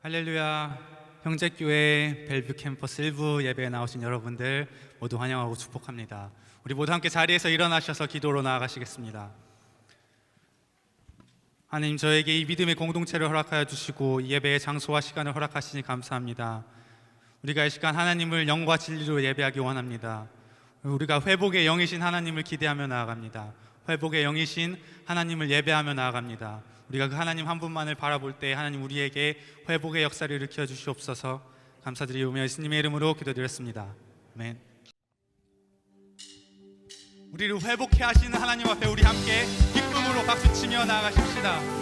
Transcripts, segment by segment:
할렐루야. 형제교회 벨뷰 캠퍼스 일부 예배에 나오신 여러분들 모두 환영하고 축복합니다. 우리 모두 함께 자리에서 일어나셔서 기도로 나아가시겠습니다. 하나님, 저에게 이 믿음의 공동체를 허락하여 주시고 이 예배의 장소와 시간을 허락하시니 감사합니다. 우리가 이 시간 하나님을 영과 진리로 예배하기 원합니다. 우리가 회복의 영이신 하나님을 기대하며 나아갑니다. 회복의 영이신 하나님을 예배하며 나아갑니다. 우리가 그 하나님 한 분만을 바라볼 때 하나님 우리에게 회복의 역사를 일으켜 주시옵소서. 감사드리오며 예수님의 이름으로 기도드렸습니다. 아멘. 우리를 회복해 하시는 하나님 앞에 우리 함께 기쁨으로 박수치며 나아가십시다.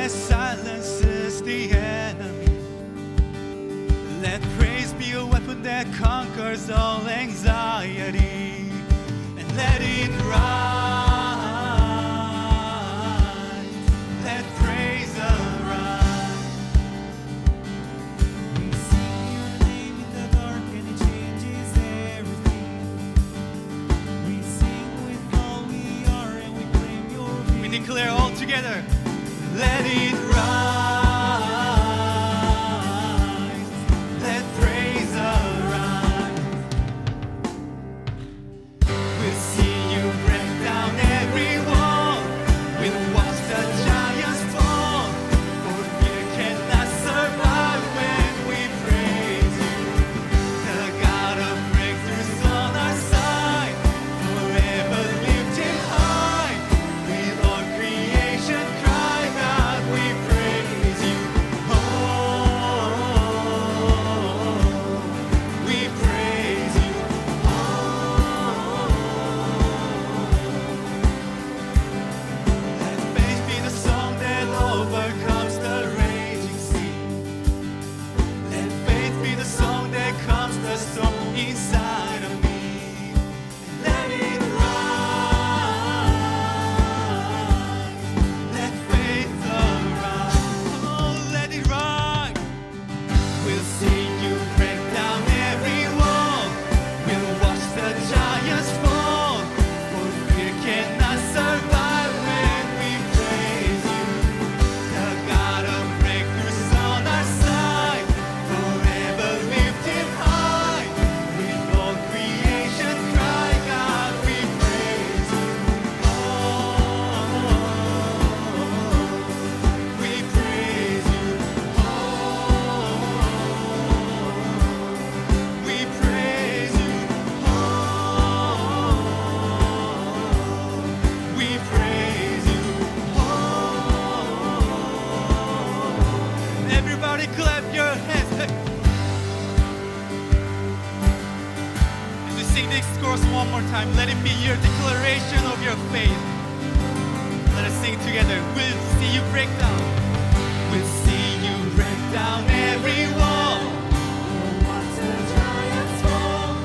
Silences the enemy. Let praise be a weapon that conquers all anxiety, and let it rise. Let praise arise. We sing your name in the dark and it changes everything. We sing with all we are and we claim your will. We declare all together. Let it rise, let praise arise. We'll see you break down every wall. We'll watch the giants fall. For fear cannot survive when we praise you. The God of breakthroughs on our side. Forever lift him high. With all creation cry, God, we praise you. Oh, we praise you. Oh, let faith be the song that overcomes the raging sea. Let faith be the song that calms the storm inside of me. Let it rise. Let faith arise. Oh, let it rise. We'll see you break down every wall. We'll watch the giants fall. For fear cannot survive when we praise you. The God of breakthroughs on our side. Forever lift him high. With all creation cry, God, we praise you. Oh, we praise you. Oh, we praise you. Oh, we praise you. Oh, everybody clap your hands. Hey. As we sing this chorus one more time, let it be your declaration of your faith. Let us sing together. We'll see you break down. We'll see you break down every wall. We'll watch the giants fall.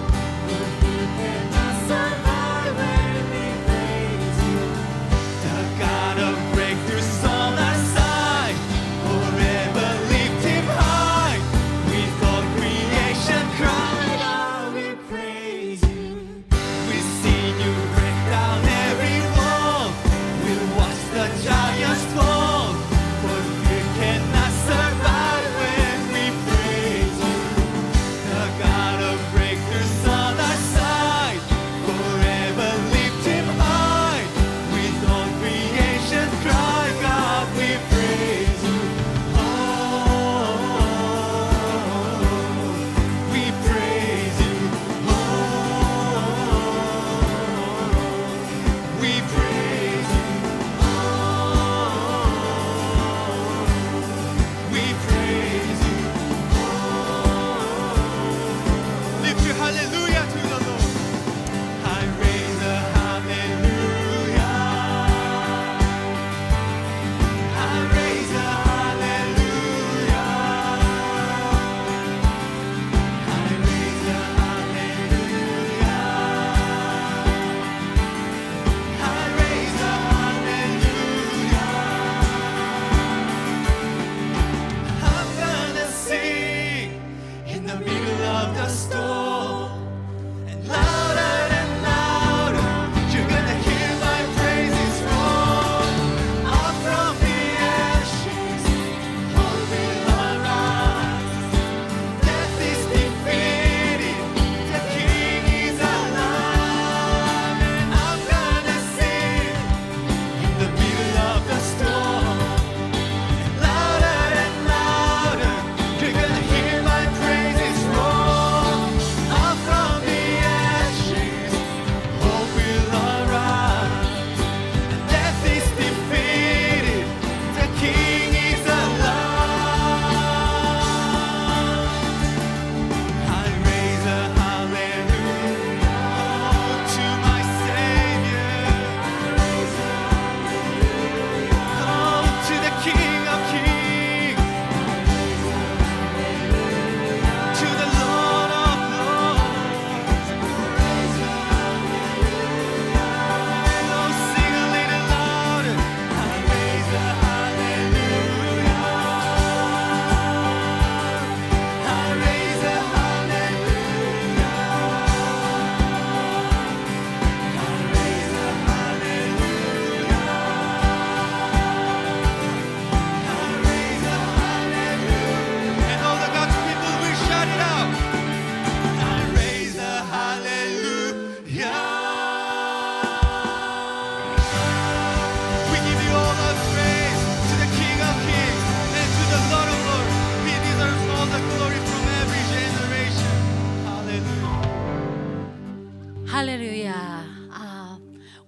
For fear cannot survive when we praise you. The God of breakthroughs on our side. Forever lift him high. With all creation cry, God, we praise you. We see you break down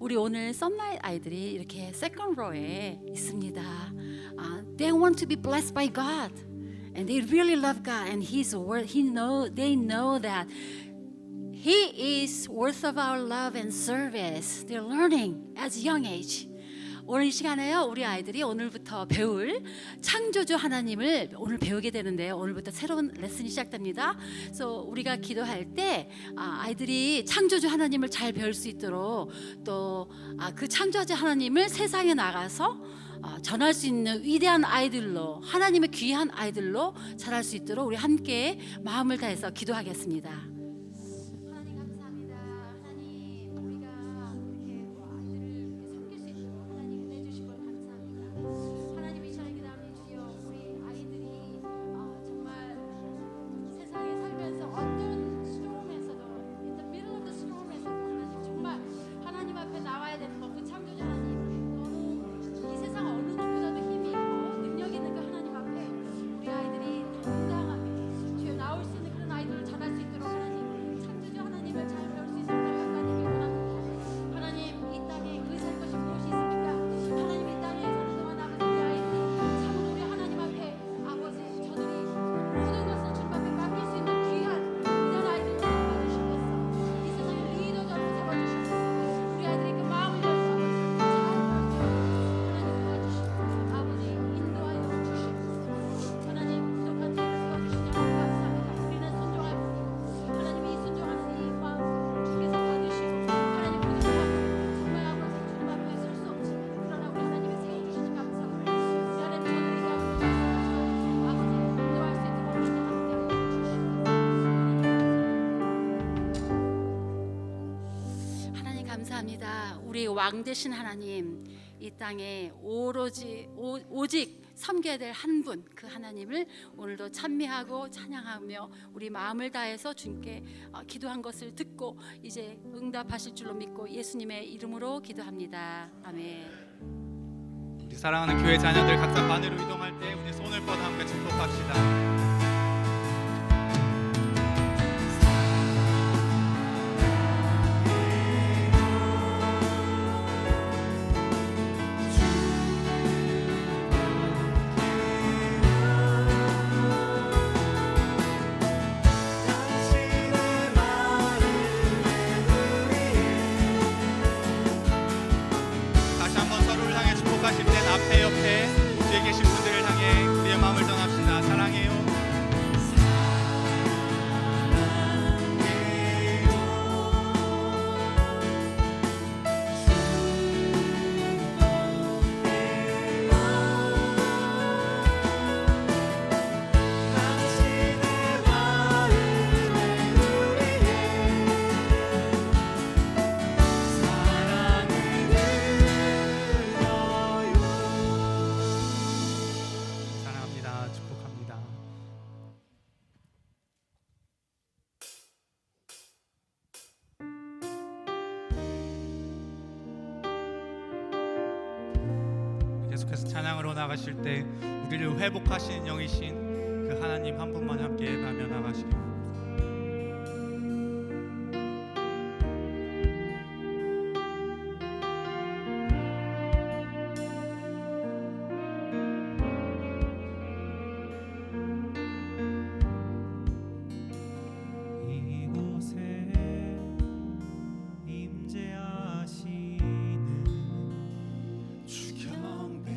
우리 오늘 썬라이트 아이들이 이렇게 세컨드 로에 있습니다. They want to be blessed by God, and they really love God and His word. They know that He is worth of our love and service. They're learning as young age. 오늘 이 시간에요, 우리 아이들이 오늘부터 배울 창조주 하나님을 오늘 배우게 되는데요. 오늘부터 새로운 레슨이 시작됩니다. 그래서 우리가 기도할 때 아이들이 창조주 하나님을 잘 배울 수 있도록 또 그 창조주 하나님을 세상에 나가서 전할 수 있는 위대한 아이들로, 하나님의 귀한 아이들로 자랄 수 있도록 우리 함께 마음을 다해서 기도하겠습니다. 하나님 감사합니다. 하나님 우리가 이렇게 아이들을 섬길 수 있도록 하나님 은혜 주신 걸 감사합니다. 하나님 이 시간에 기도하는 주여, 우리 아이들이 정말 세상에 살면서 어떤 스토리에서도 in the middle of the storm에서도 하나님 정말 하나님 앞에 나와야 되는 것, 그 창조주 하나님, 이 세상 어느 것보다도 힘이 있고 능력 있는 그 하나님 앞에 우리 아이들이 당당하게 주여 나올 수 있는 그런 아이들을 자랄 수 있도록 하나님 창조주 하나님을 잘 배울 수 있도록 하나님이 원합니다. 하나님 이 땅에 의지할 것이 무엇이 있습니까? 하나님 이 땅에 사는 동안 아버지 우리 아이들이 참으로 우리 하나님 앞에 아버지 저들이 모든 것을 주님 앞에 맡길 수 있는 귀한 위대한 아이들로 세워주시옵소서. 이 세상의 리더자로 세워주시옵소서. 우리 아이들이 그 마음을 열어서 잘 아버지 인도하여 주시옵소서. 하나님 부족한 저희를 도와주시니 감사합니다. 우리는 순종할 뿐 하나님 이 순종하는 이 마음 주께서 받으시고 하나님 부족한 정말 아버지 주님 앞에 설 수 없지만 그러나 우리 하나님이 세워주시니 감사합니다. 우리 하나님 저들에게 아버지 인도할 수 있도록 우리 함께 하나님 감사합니다. 우리 왕 되신 하나님, 이 땅에 오직 섬겨야 될 한 분, 그 하나님을 오늘도 찬미하고 찬양하며 우리 마음을 다해서 주님께 기도한 것을 듣고 이제 응답하실 줄로 믿고 예수님의 이름으로 기도합니다. 아멘. 우리 사랑하는 교회 자녀들 각자 반으로 이동할 때 우리 손을 뻗어 함께 축복합시다. 다시 한번 서로를 향해 축복하실 땐 앞에 옆에 뒤에 계신 분들을 향해 우리의 마음을 전합시다. 사랑해요. 사랑합니다. 축복합니다. 계속해서 찬양으로 나가실 때 우리를 회복하시는 영이신 그 하나님 한 분만 함께 예배하며 나가시기 바랍니다. 이곳에 임재하시는 주경배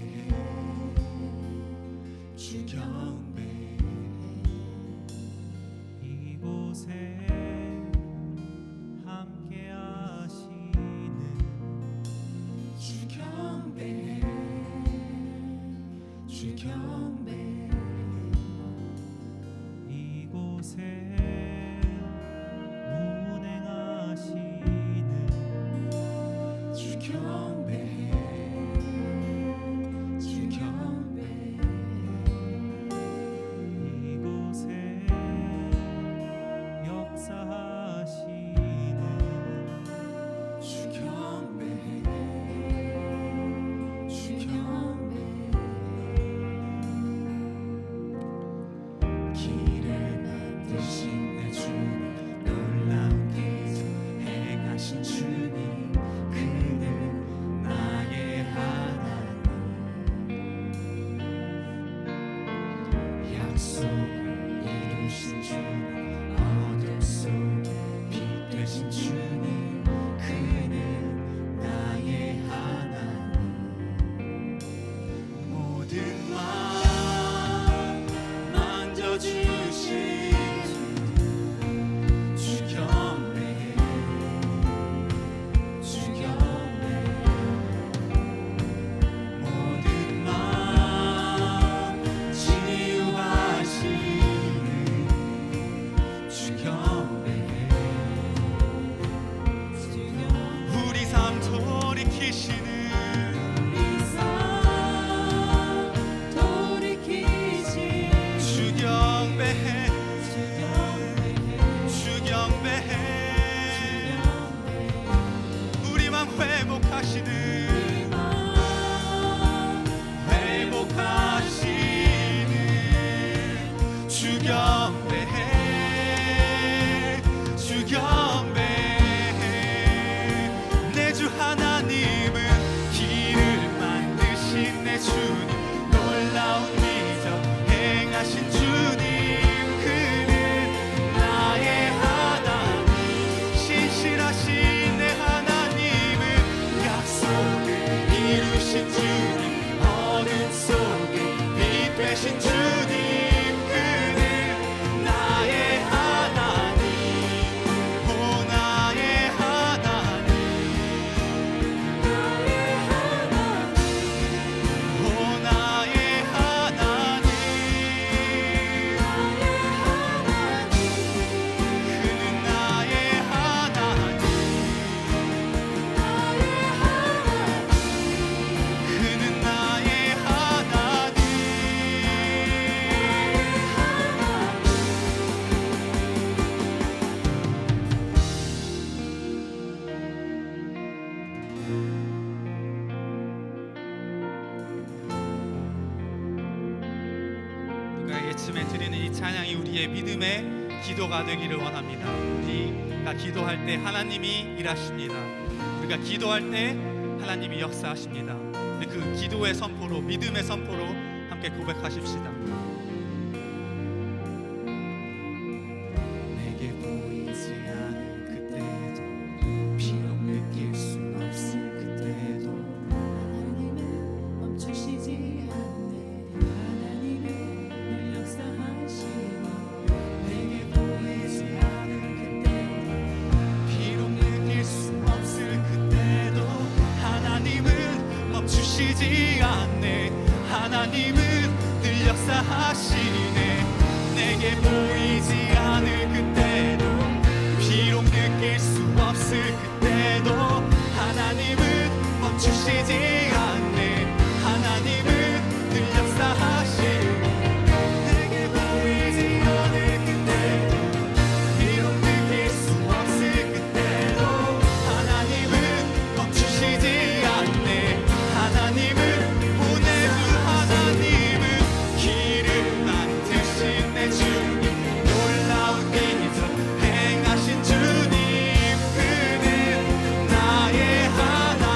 약속을 이루신 주님 어둠 속에 빛 되신 주님 그는 나의 하나님 모든 맘 만져주신 주 경배 주 경배 모든 맘 치유하시는 주 경배 우리 삶 돌이키시는 주 경배해 주 경배해 우리 맘 회복하시는 주 경배해 주 경배해 내 주 하나님은 길을 만드신 내 주님 놀라운 이적 행하신 주님 그는 나의 하나님 신실하신 내 하나님은 약속을 이루신 주님 어둠 속에 빛 되신 주님 그는 나의 하나님 오 나의 하나님 오 나의 하나님 그는 나의 하나님 그는 나의 하나님 우리가 예침에 드리는 이 찬양이 우리의 믿음의 기도가 되기를 원합니다. 우리가 기도할 때 하나님이 일하십니다. 우리가 기도할 때 하나님이 역사하십니다. 우리 그 기도의 선포로 믿음의 선포로 함께 고백하십시다. 내게 보이지 않을 그때도 비록 느낄 순 없을 그때도 하나님은 멈추시지 않네 하나님은 늘 역사하시고 내게 보이지 않을 그때도 비록 느낄 순 없을 그때도 하나님은 멈추시지 않네 하나님은 늘 역사하시네 내게 보이지 않을 그때도 비록 느낄 수 없을 그때도 하나님은 멈추시지 않네 하나님은 늘 역사하시네 내게 보이지 않을 그때도 비록 느낄 수 없을 그때도 하나님은 멈추시지 않네 하나님은 오늘 주 하나님은 길을 만드신 내 주님 놀라운 기적 행하신 주님 그는 나의 하나님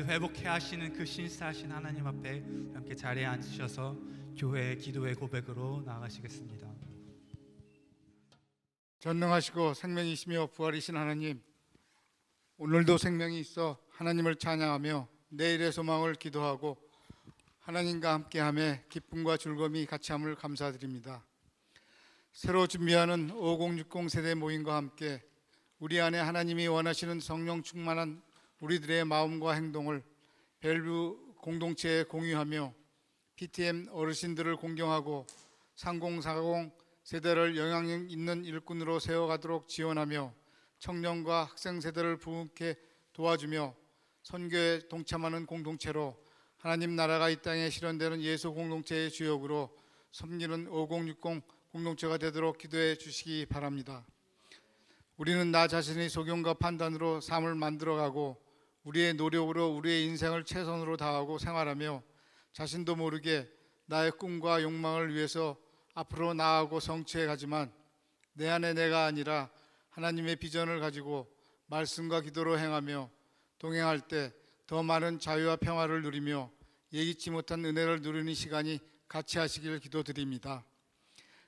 회복해 하시는 그 신실하신 하나님 앞에 함께 자리에 앉으셔서 교회의 기도의 고백으로 나아가시겠습니다. 전능하시고 생명이시며 부활이신 하나님, 오늘도 생명이 있어 하나님을 찬양하며 내일의 소망을 기도하고 하나님과 함께함에 기쁨과 즐거움이 같이함을 감사드립니다. 새로 준비하는 5060 세대 모임과 함께 우리 안에 하나님이 원하시는 성령 충만한 우리들의 마음과 행동을 벨브 공동체에 공유하며 PTM 어르신들을 공경하고 3040 세대를 영향력 있는 일꾼으로 세워가도록 지원하며 청년과 학생 세대를 부흥케 도와주며 선교에 동참하는 공동체로 하나님 나라가 이 땅에 실현되는 예수 공동체의 주역으로 섬기는 5060 공동체가 되도록 기도해 주시기 바랍니다. 우리는 나 자신의 소견과 판단으로 삶을 만들어가고 우리의 노력으로 우리의 인생을 최선으로 다하고 생활하며 자신도 모르게 나의 꿈과 욕망을 위해서 앞으로 나아가고 성취해 가지만 내 안에 내가 아니라 하나님의 비전을 가지고 말씀과 기도로 행하며 동행할 때 더 많은 자유와 평화를 누리며 예기치 못한 은혜를 누리는 시간이 같이 하시길 기도드립니다.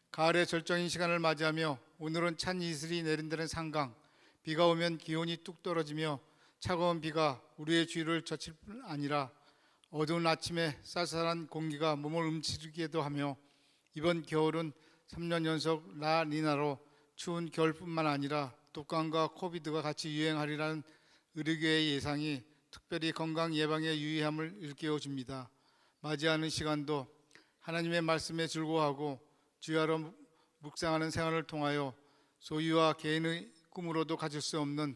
가을의 절정인 시간을 맞이하며 오늘은 찬 이슬이 내린다는 상강, 비가 오면 기온이 뚝 떨어지며 차가운 비가 우리의 주위를 젖힐 뿐 아니라 어두운 아침에 쌀쌀한 공기가 몸을 움츠리기도 하며 이번 겨울은 3년 연속 라니나로 추운 겨울뿐만 아니라 독감과 코비드가 같이 유행하리라는 의료계의 예상이 특별히 건강 예방에 유의함을 일깨워줍니다. 맞이하는 시간도 하나님의 말씀에 즐거워하고 주야로 묵상하는 생활을 통하여 소유와 개인의 꿈으로도 가질 수 없는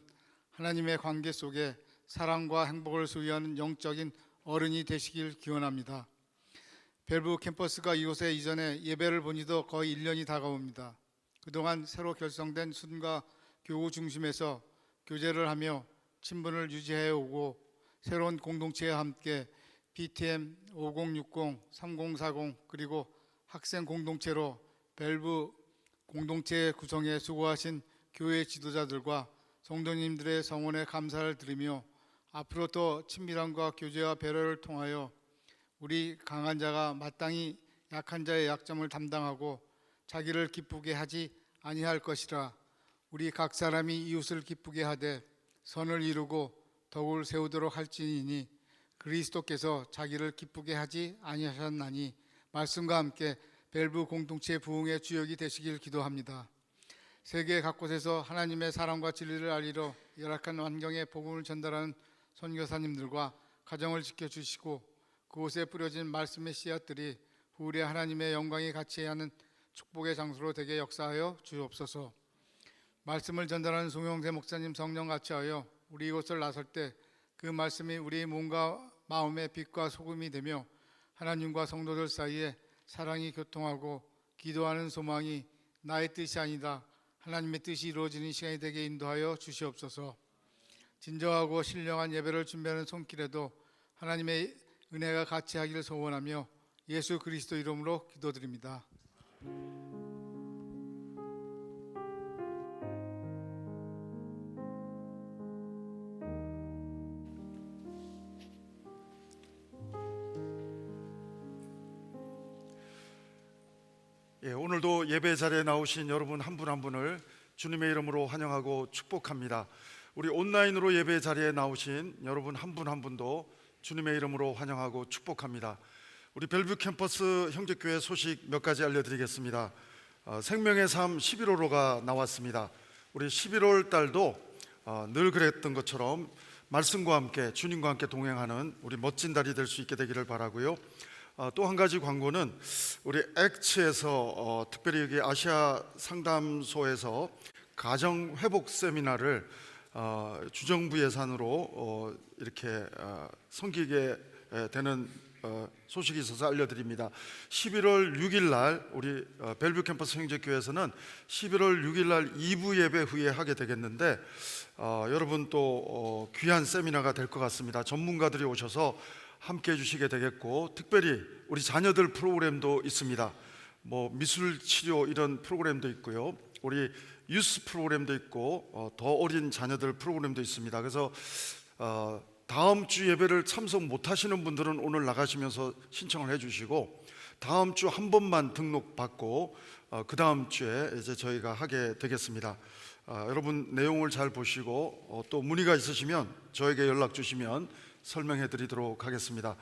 하나님의 관계 속에 사랑과 행복을 소유하는 영적인 어른이 되시길 기원합니다. 벨브 캠퍼스가 이곳에 이전에 예배를 본 지도 거의 1년이 다가옵니다. 그동안 새로 결성된 순과 교우 중심에서 교제를 하며 친분을 유지해 오고 새로운 공동체와 함께 BTM 5060, 3040 그리고 학생 공동체로 벨브 공동체 구성에 수고하신 교회 지도자들과 성도님들의 성원에 감사를 드리며 앞으로 더 친밀함과 교제와 배려를 통하여 우리 강한 자가 마땅히 약한 자의 약점을 담당하고 자기를 기쁘게 하지 아니할 것이라. 우리 각 사람이 이웃을 기쁘게 하되 선을 이루고 덕을 세우도록 할지니니 그리스도께서 자기를 기쁘게 하지 아니하셨나니. 말씀과 함께 벨브 공동체 부흥의 주역이 되시길 기도합니다. 세계 각곳에서 하나님의 사랑과 진리를 알리러 열악한 환경에 복음을 전달하는 선교사님들과 가정을 지켜주시고 그곳에 뿌려진 말씀의 씨앗들이 후일에 하나님의 영광이 같이 하는 축복의 장소로 되게 역사하여 주옵소서. 말씀을 전달하는 송영세 목사님 성령 같이 하여 우리 이곳을 나설 때 그 말씀이 우리 몸과 마음의 빛과 소금이 되며 하나님과 성도들 사이에 사랑이 교통하고 기도하는 소망이 나의 뜻이 아니다 하나님의 뜻이 이루어지는 시간이 되게 인도하여 주시옵소서. 진정하고 신령한 예배를 준비하는 손길에도 하나님의 은혜가 같이 하기를 소원하며 예수 그리스도 이름으로 기도드립니다. 오늘도 예배 자리에 나오신 여러분 한 분 한 분을 주님의 이름으로 환영하고 축복합니다. 우리 온라인으로 예배 자리에 나오신 여러분 한 분 한 분도 주님의 이름으로 환영하고 축복합니다. 우리 벨뷰 캠퍼스 형제교회 소식 몇 가지 알려드리겠습니다. 생명의 삶 11호로가 나왔습니다. 우리 11월 달도 늘 그랬던 것처럼 말씀과 함께 주님과 함께 동행하는 우리 멋진 달이 될 수 있게 되기를 바라고요. 또 한 가지 광고는 우리 액츠에서 특별히 여기 아시아 상담소에서 가정 회복 세미나를 주정부 예산으로 이렇게 섬기게 되는 소식이 있어서 알려드립니다. 11월 6일 날 우리 벨뷰 캠퍼스 형제교회에서는 11월 6일 날 2부 예배 후에 하게 되겠는데 여러분 또 귀한 세미나가 될 것 같습니다. 전문가들이 오셔서 함께 해주시게 되겠고, 특별히 우리 자녀들 프로그램도 있습니다. 뭐 미술 치료 이런 프로그램도 있고요, 우리 유스 프로그램도 있고 더 어린 자녀들 프로그램도 있습니다. 그래서 다음 주 예배를 참석 못하시는 분들은 오늘 나가시면서 신청을 해주시고, 다음 주 한 번만 등록받고 그 다음 주에 이제 저희가 하게 되겠습니다. 여러분 내용을 잘 보시고 또 문의가 있으시면 저에게 연락 주시면 설명해 드리도록 하겠습니다.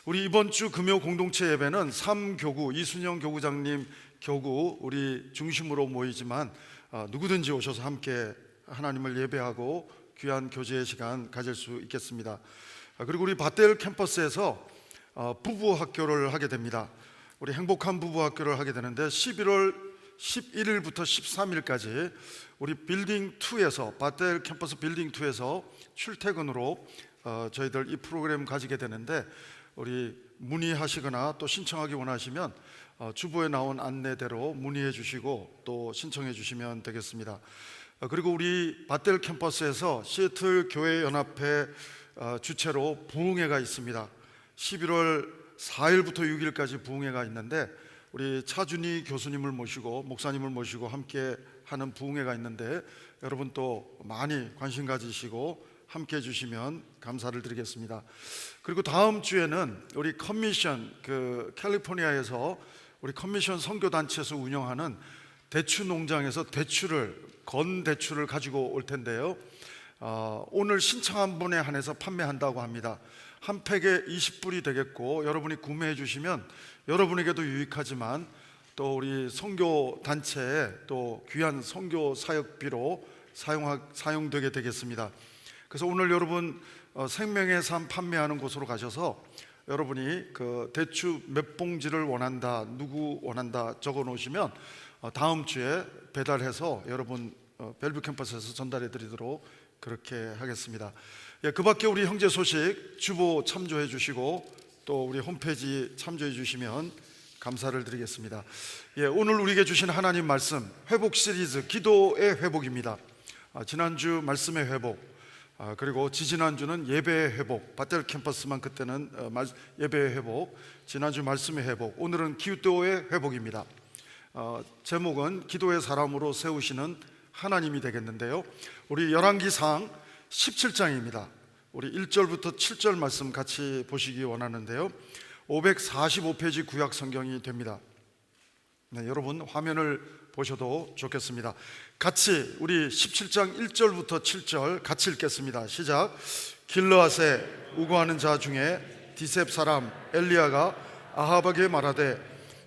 우리 이번 주 금요 공동체 예배는 3교구 이순영 교구장님 교구 우리 중심으로 모이지만 누구든지 오셔서 함께 하나님을 예배하고 귀한 교제의 시간 가질 수 있겠습니다. 그리고 우리 밧데일 캠퍼스에서 부부 학교를 하게 됩니다. 우리 행복한 부부 학교를 하게 되는데 11월 11일부터 13일까지 우리 빌딩 2에서 밧데일 캠퍼스 빌딩 2에서 출퇴근으로 저희들 이 프로그램 가지게 되는데, 우리 문의하시거나 또 신청하기 원하시면 주보에 나온 안내대로 문의해 주시고 또 신청해 주시면 되겠습니다. 그리고 우리 밧데일 캠퍼스에서 시애틀 교회 연합회 주최로 부흥회가 있습니다. 11월 4일부터 6일까지 부흥회가 있는데, 우리 차준희 교수님을 모시고 목사님을 모시고 함께 하는 부흥회가 있는데, 여러분 또 많이 관심 가지시고 함께 해주시면 감사를 드리겠습니다. 그리고 다음 주에는 우리 커미션 캘리포니아에서 우리 커미션 선교단체에서 운영하는 대추 농장에서 건 대추를 가지고 올 텐데요, 오늘 신청한 분에 한해서 판매한다고 합니다. 한 팩에 20불이 되겠고, 여러분이 구매해 주시면 여러분에게도 유익하지만 또 우리 선교 단체에 또 귀한 선교 사역비로 사용되게 되겠습니다. 그래서 오늘 여러분 생명의 삶 판매하는 곳으로 가셔서 여러분이 그 대추 몇 봉지를 원한다, 누구 원한다 적어 놓으시면 다음 주에 배달해서 여러분 벨뷰 캠퍼스에서 전달해 드리도록 그렇게 하겠습니다. 그 밖에 우리 형제 소식 주보 참조해 주시고 또 우리 홈페이지 참조해 주시면 감사를 드리겠습니다. 오늘 우리에게 주신 하나님 말씀 회복 시리즈 기도의 회복입니다. 지난주 말씀의 회복, 그리고 지지난주는 예배의 회복, 밧데일 캠퍼스만 그때는 예배의 회복, 지난주 말씀의 회복, 오늘은 기도의 회복입니다. 제목은 기도의 사람으로 세우시는 하나님이 되겠는데요, 우리 열왕기상 17장입니다. 우리 1절부터 7절 말씀 같이 보시기 원하는데요, 545페이지 구약 성경이 됩니다. 여러분 화면을 보셔도 좋겠습니다. 같이 우리 17장 1절부터 7절 같이 읽겠습니다. 시작. 길르앗에 우거하는 자 중에 디셉 사람 엘리야가 아합에게 말하되,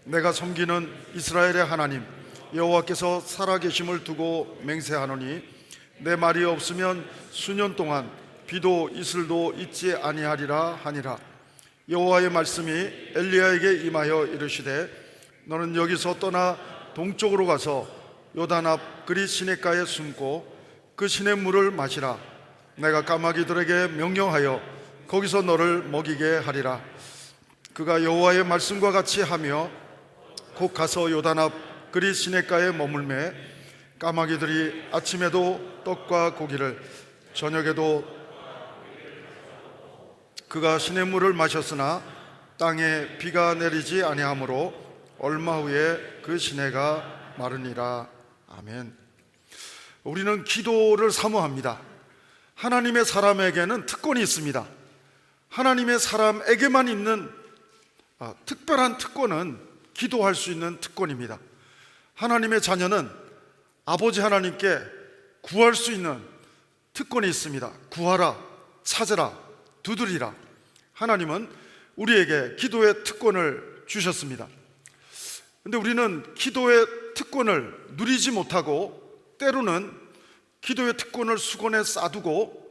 내가 섬기는 이스라엘의 하나님 여호와께서 살아계심을 두고 맹세하노니 내 말이 없으면 수년 동안 비도 이슬도 있지 아니하리라 하니라. 여호와의 말씀이 엘리야에게 임하여 이르시되, 너는 여기서 떠나 동쪽으로 가서 요단 앞 그리 시냇가에 숨고 그 시냇물을 마시라. 내가 까마귀들에게 명령하여 거기서 너를 먹이게 하리라. 그가 여호와의 말씀과 같이 하며 곧 가서 요단 앞 그리 시냇가에 머물매 까마귀들이 아침에도 떡과 고기를 저녁에도 그가 시냇물을 마셨으나 땅에 비가 내리지 아니하므로 얼마 후에 그 시내가 마르니라. 아멘. 우리는 기도를 사모합니다. 하나님의 사람에게는 특권이 있습니다. 하나님의 사람에게만 있는 특별한 특권은 기도할 수 있는 특권입니다. 하나님의 자녀는 아버지 하나님께 구할 수 있는 특권이 있습니다. 구하라, 찾으라, 두드리라. 하나님은 우리에게 기도의 특권을 주셨습니다. 근데 우리는 기도의 특권을 누리지 못하고 때로는 기도의 특권을 수건에 싸두고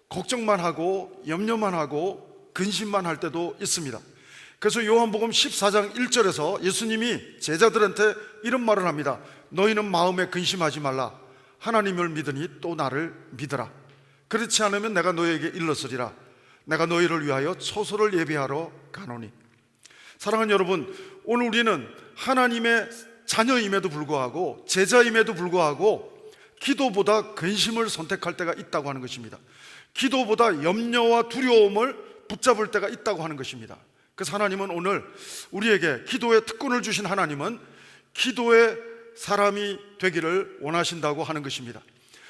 걱정만 하고 염려만 하고 근심만 할 때도 있습니다. 그래서 요한복음 14장 1절에서 예수님이 제자들한테 이런 말을 합니다. 너희는 마음에 근심하지 말라. 하나님을 믿으니 또 나를 믿으라. 그렇지 않으면 내가 너희에게 일렀으리라. 내가 너희를 위하여 초소를 예비하러 가노니. 사랑하는 여러분, 오늘 우리는 하나님의 자녀임에도 불구하고 제자임에도 불구하고 기도보다 근심을 선택할 때가 있다고 하는 것입니다. 기도보다 염려와 두려움을 붙잡을 때가 있다고 하는 것입니다. 그래서 하나님은 오늘 우리에게 기도의 특권을 주신 하나님은 기도의 사람이 되기를 원하신다고 하는 것입니다.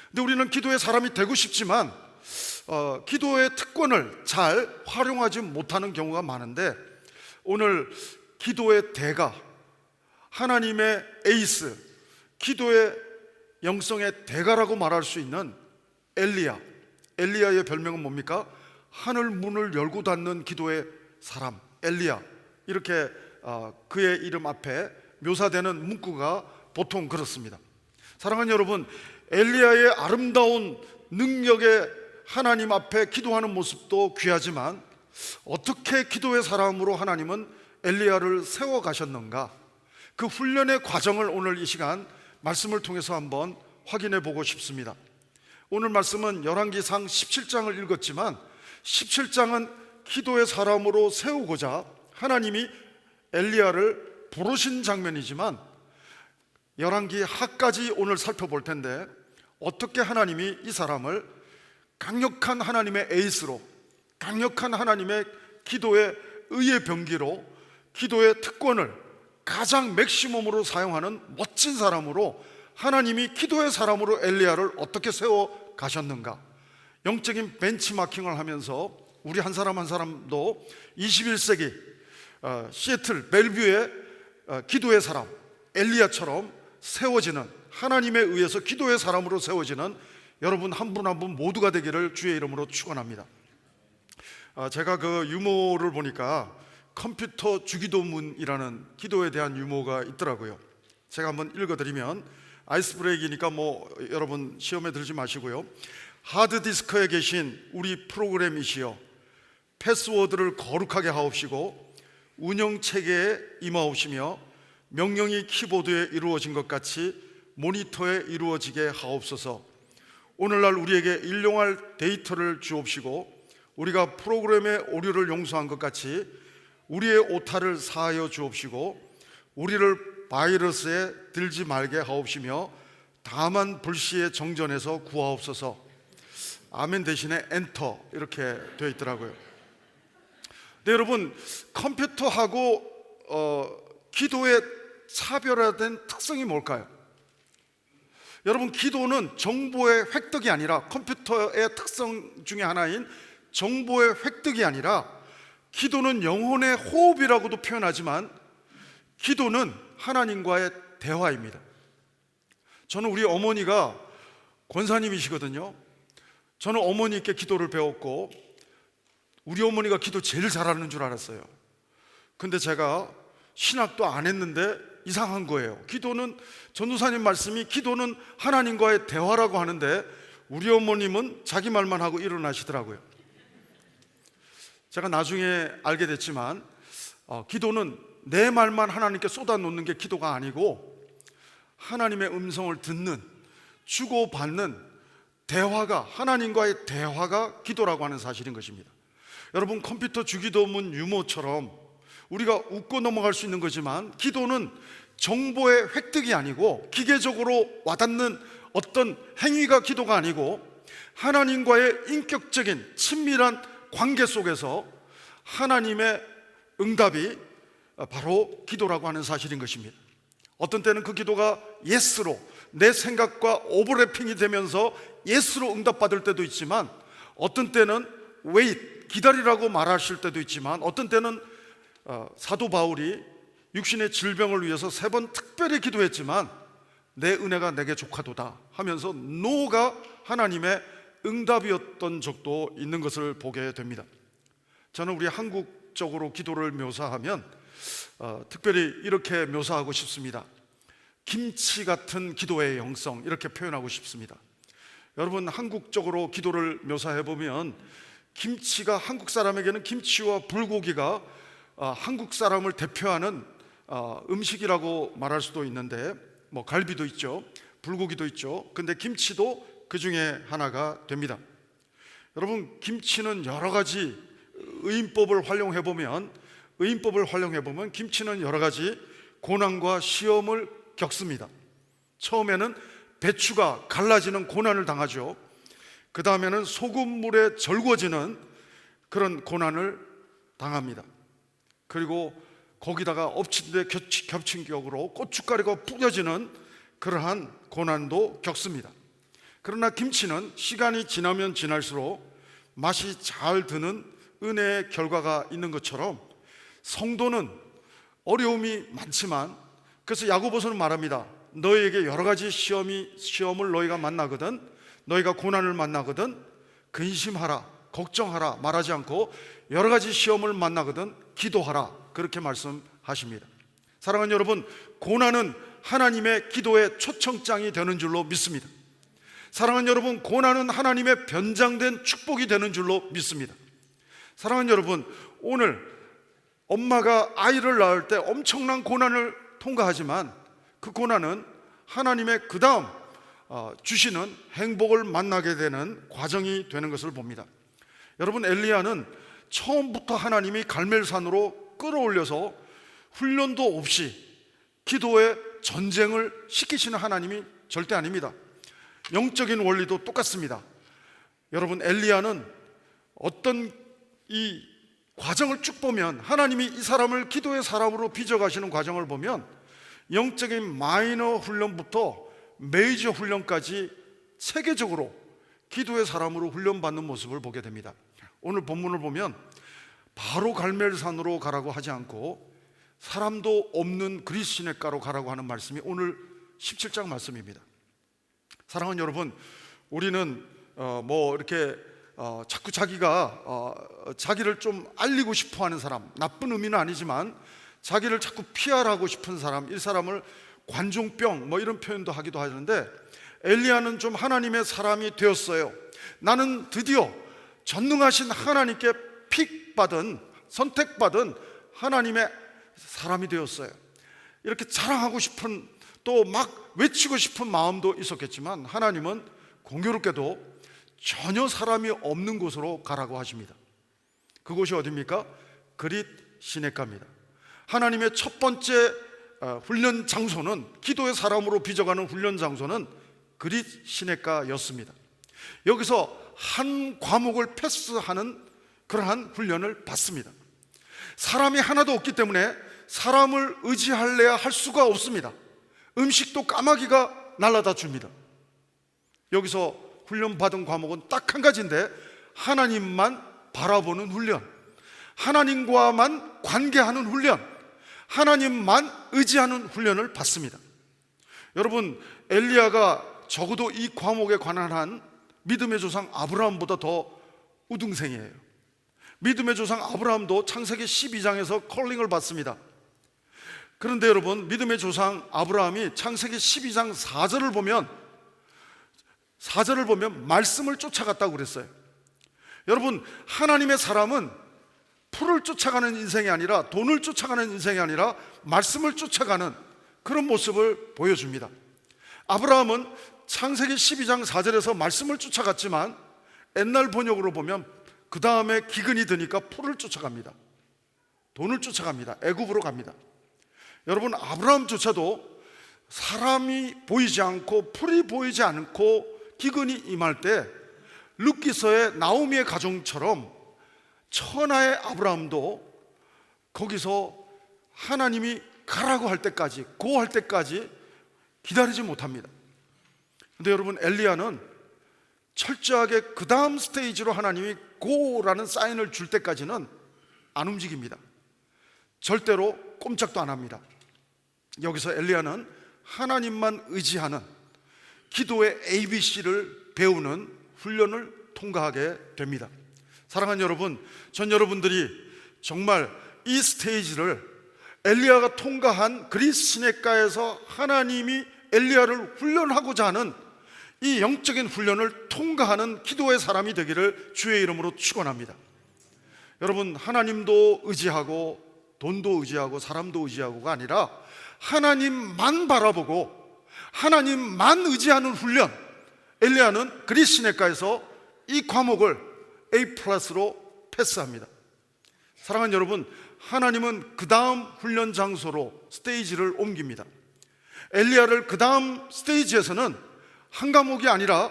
근데 우리는 기도의 사람이 되고 싶지만 기도의 특권을 잘 활용하지 못하는 경우가 많은데, 오늘 기도의 대가, 하나님의 에이스, 기도의 영성의 대가라고 말할 수 있는 엘리야의 별명은 뭡니까? 하늘 문을 열고 닫는 기도의 사람, 엘리야. 이렇게 그의 이름 앞에 묘사되는 문구가 보통 그렇습니다. 사랑하는 여러분, 엘리야의 아름다운 능력의 하나님 앞에 기도하는 모습도 귀하지만, 어떻게 기도의 사람으로 하나님은 엘리야를 세워 가셨는가, 그 훈련의 과정을 오늘 이 시간 말씀을 통해서 한번 확인해 보고 싶습니다. 오늘 말씀은 열왕기상 17장을 읽었지만, 17장은 기도의 사람으로 세우고자 하나님이 엘리야를 부르신 장면이지만, 열왕기 하까지 오늘 살펴볼 텐데, 어떻게 하나님이 이 사람을 강력한 하나님의 에이스로, 강력한 하나님의 기도의 의의 병기로, 기도의 특권을 가장 맥시멈으로 사용하는 멋진 사람으로, 하나님이 기도의 사람으로 엘리야를 어떻게 세워 가셨는가, 영적인 벤치마킹을 하면서 우리 한 사람 한 사람도 21세기 시애틀 벨뷰의 기도의 사람 엘리야처럼 세워지는, 하나님에 의해서 기도의 사람으로 세워지는 여러분 한 분 한 분 모두가 되기를 주의 이름으로 축원합니다. 제가 그 유모를 보니까 컴퓨터 주기도문이라는 기도에 대한 유모가 있더라고요. 제가 한번 읽어드리면, 아이스 브레이크니까 여러분 시험에 들지 마시고요. 하드디스크에 계신 우리 프로그램이시여, 패스워드를 거룩하게 하옵시고 운영체계에 임하옵시며 명령이 키보드에 이루어진 것 같이 모니터에 이루어지게 하옵소서. 오늘날 우리에게 일용할 데이터를 주옵시고 우리가 프로그램의 오류를 용서한 것 같이 우리의 오타를 사하여 주옵시고 우리를 바이러스에 들지 말게 하옵시며 다만 불시의 정전에서 구하옵소서. 아멘 대신에 엔터 이렇게 되어 있더라고요. 네, 여러분, 컴퓨터하고 기도의 차별화된 특성이 뭘까요? 여러분, 기도는 정보의 획득이 아니라, 컴퓨터의 특성 중에 하나인 정보의 획득이 아니라, 기도는 영혼의 호흡이라고도 표현하지만 기도는 하나님과의 대화입니다. 저는 우리 어머니가 권사님이시거든요. 저는 어머니께 기도를 배웠고 우리 어머니가 기도 제일 잘하는 줄 알았어요. 근데 제가 신학도 안 했는데 이상한 거예요. 기도는, 전도사님 말씀이 기도는 하나님과의 대화라고 하는데 우리 어머님은 자기 말만 하고 일어나시더라고요. 제가 나중에 알게 됐지만 기도는 내 말만 하나님께 쏟아놓는 게 기도가 아니고 하나님의 음성을 듣는, 주고받는 대화가, 하나님과의 대화가 기도라고 하는 사실인 것입니다. 여러분, 컴퓨터 주기도문 유모처럼 우리가 웃고 넘어갈 수 있는 거지만, 기도는 정보의 획득이 아니고 기계적으로 와닿는 어떤 행위가 기도가 아니고 하나님과의 인격적인 친밀한 관계 속에서 하나님의 응답이 바로 기도라고 하는 사실인 것입니다. 어떤 때는 그 기도가 예스로, 내 생각과 오버래핑이 되면서 예스로 응답받을 때도 있지만, 어떤 때는 wait, 기다리라고 말하실 때도 있지만, 어떤 때는 사도 바울이 육신의 질병을 위해서 3번 특별히 기도했지만 내 은혜가 내게 족하도다 하면서 노가 하나님의 응답이었던 적도 있는 것을 보게 됩니다. 저는 우리 한국적으로 기도를 묘사하면 특별히 이렇게 묘사하고 싶습니다. 김치 같은 기도의 영성, 이렇게 표현하고 싶습니다. 여러분, 한국적으로 기도를 묘사해 보면 김치가, 한국 사람에게는 김치와 불고기가 한국 사람을 대표하는 음식이라고 말할 수도 있는데, 갈비도 있죠, 불고기도 있죠. 근데 김치도 그 중에 하나가 됩니다. 여러분, 김치는 여러 가지 의인법을 활용해 보면 김치는 여러 가지 고난과 시험을 겪습니다. 처음에는 배추가 갈라지는 고난을 당하죠. 그 다음에는 소금물에 절구어지는 그런 고난을 당합니다. 그리고 거기다가 엎친 데 겹친 격으로 고춧가루가 뿌려지는 그러한 고난도 겪습니다. 그러나 김치는 시간이 지나면 지날수록 맛이 잘 드는 은혜의 결과가 있는 것처럼 성도는 어려움이 많지만, 그래서 야고보서는 말합니다. 너희에게 여러 가지 시험을 너희가 만나거든, 너희가 고난을 만나거든 근심하라, 걱정하라 말하지 않고 여러 가지 시험을 만나거든 기도하라, 그렇게 말씀하십니다. 사랑하는 여러분, 고난은 하나님의 기도의 초청장이 되는 줄로 믿습니다. 사랑하는 여러분, 고난은 하나님의 변장된 축복이 되는 줄로 믿습니다. 사랑하는 여러분, 오늘 엄마가 아이를 낳을 때 엄청난 고난을 통과하지만 그 고난은 하나님의 그 다음 주시는 행복을 만나게 되는 과정이 되는 것을 봅니다. 여러분, 엘리야는 처음부터 하나님이 갈멜산으로 끌어올려서 훈련도 없이 기도의 전쟁을 시키시는 하나님이 절대 아닙니다. 영적인 원리도 똑같습니다. 여러분, 엘리야는 어떤 이 과정을 쭉 보면, 하나님이 이 사람을 기도의 사람으로 빚어가시는 과정을 보면 영적인 마이너 훈련부터 메이저 훈련까지 체계적으로 기도의 사람으로 훈련받는 모습을 보게 됩니다. 오늘 본문을 보면 바로 갈멜산으로 가라고 하지 않고 사람도 없는 그리스 시냇가로 가라고 하는 말씀이 오늘 17장 말씀입니다. 사랑하는 여러분, 우리는 이렇게 자꾸 자기를 좀 알리고 싶어하는 사람, 나쁜 의미는 아니지만 자기를 자꾸 피하라고 싶은 사람, 이 사람을 관종병 이런 표현도 하기도 하는데, 엘리야는 좀 하나님의 사람이 되었어요. 나는 드디어 전능하신 하나님께 픽받은, 선택받은 하나님의 사람이 되었어요. 이렇게 자랑하고 싶은, 또 막 외치고 싶은 마음도 있었겠지만 하나님은 공교롭게도 전혀 사람이 없는 곳으로 가라고 하십니다. 그곳이 어디입니까? 그릿 시냇가입니다. 하나님의 첫 번째 훈련 장소는, 기도의 사람으로 빚어가는 훈련 장소는 그릿 시냇가였습니다. 여기서 한 과목을 패스하는 그러한 훈련을 받습니다. 사람이 하나도 없기 때문에 사람을 의지할래야 할 수가 없습니다. 음식도 까마귀가 날라다 줍니다. 여기서 훈련받은 과목은 딱 한 가지인데, 하나님만 바라보는 훈련, 하나님과만 관계하는 훈련, 하나님만 의지하는 훈련을 받습니다. 여러분, 엘리야가 적어도 이 과목에 관한 한 믿음의 조상 아브라함보다 더 우등생이에요. 믿음의 조상 아브라함도 창세기 12장에서 컬링을 받습니다. 그런데 여러분, 믿음의 조상 아브라함이 창세기 12장 4절을 보면 말씀을 쫓아갔다고 그랬어요. 여러분, 하나님의 사람은 풀을 쫓아가는 인생이 아니라, 돈을 쫓아가는 인생이 아니라 말씀을 쫓아가는 그런 모습을 보여줍니다. 아브라함은 창세기 12장 4절에서 말씀을 쫓아갔지만 옛날 번역으로 보면 그 다음에 기근이 드니까 풀을 쫓아갑니다. 돈을 쫓아갑니다. 애굽으로 갑니다. 여러분, 아브라함조차도 사람이 보이지 않고 풀이 보이지 않고 기근이 임할 때 룻기서의 나오미의 가정처럼 천하의 아브라함도 거기서 하나님이 가라고 할 때까지, 고할 때까지 기다리지 못합니다. 근데 여러분, 엘리야는 철저하게 그 다음 스테이지로 하나님이 고라는 사인을 줄 때까지는 안 움직입니다. 절대로 꼼짝도 안 합니다. 여기서 엘리야는 하나님만 의지하는 기도의 ABC를 배우는 훈련을 통과하게 됩니다. 사랑하는 여러분, 전 여러분들이 정말 이 스테이지를, 엘리야가 통과한 그리스 시냇가에서 하나님이 엘리야를 훈련하고자 하는 이 영적인 훈련을 통과하는 기도의 사람이 되기를 주의 이름으로 축원합니다. 여러분, 하나님도 의지하고 돈도 의지하고 사람도 의지하고가 아니라 하나님만 바라보고 하나님만 의지하는 훈련, 엘리야는 그리스 시냇가에서 이 과목을 A+로 패스합니다. 사랑하는 여러분, 하나님은 그 다음 훈련 장소로 스테이지를 옮깁니다. 엘리야를 그 다음 스테이지에서는 한 과목이 아니라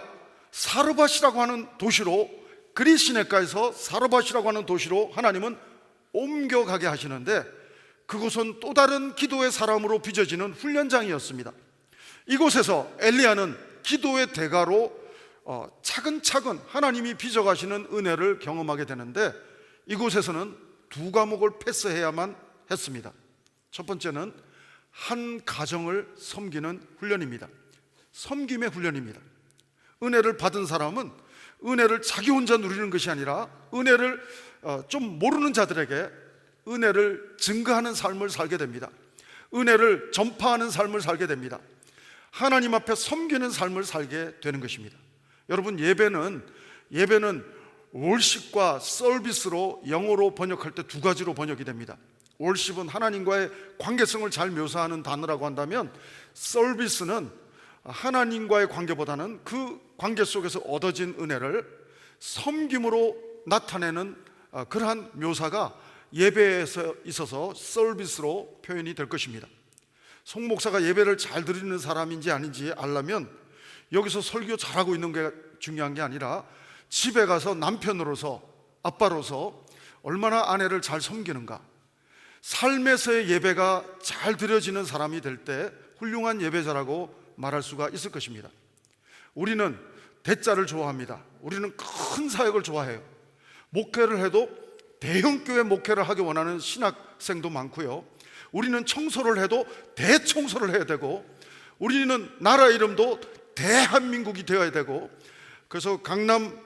사르밧이라고 하는 도시로, 그리스 시냇가에서 사르밧이라고 하는 도시로 하나님은 옮겨가게 하시는데, 그곳은 또 다른 기도의 사람으로 빚어지는 훈련장이었습니다. 이곳에서 엘리야는 기도의 대가로 차근차근 하나님이 빚어가시는 은혜를 경험하게 되는데, 이곳에서는 두 과목을 패스해야만 했습니다. 첫 번째는 한 가정을 섬기는 훈련입니다. 섬김의 훈련입니다. 은혜를 받은 사람은 은혜를 자기 혼자 누리는 것이 아니라 은혜를 좀 모르는 자들에게 은혜를 증거하는 삶을 살게 됩니다. 은혜를 전파하는 삶을 살게 됩니다. 하나님 앞에 섬기는 삶을 살게 되는 것입니다. 여러분, 예배는 월십과 서비스로 영어로 번역할 때 두 가지로 번역이 됩니다. 월십은 하나님과의 관계성을 잘 묘사하는 단어라고 한다면, 서비스는 하나님과의 관계보다는 그 관계 속에서 얻어진 은혜를 섬김으로 나타내는 그러한 묘사가 예배에 있어서 서비스로 표현이 될 것입니다. 송 목사가 예배를 잘 드리는 사람인지 아닌지 알려면 여기서 설교 잘하고 있는 게 중요한 게 아니라 집에 가서 남편으로서, 아빠로서 얼마나 아내를 잘 섬기는가, 삶에서의 예배가 잘 드려지는 사람이 될 때 훌륭한 예배자라고 말할 수가 있을 것입니다. 우리는 대자를 좋아합니다. 우리는 큰 사역을 좋아해요. 목회를 해도 대형교회 목회를 하기 원하는 신학생도 많고요, 우리는 청소를 해도 대청소를 해야 되고, 우리는 나라 이름도 대한민국이 되어야 되고, 그래서 강남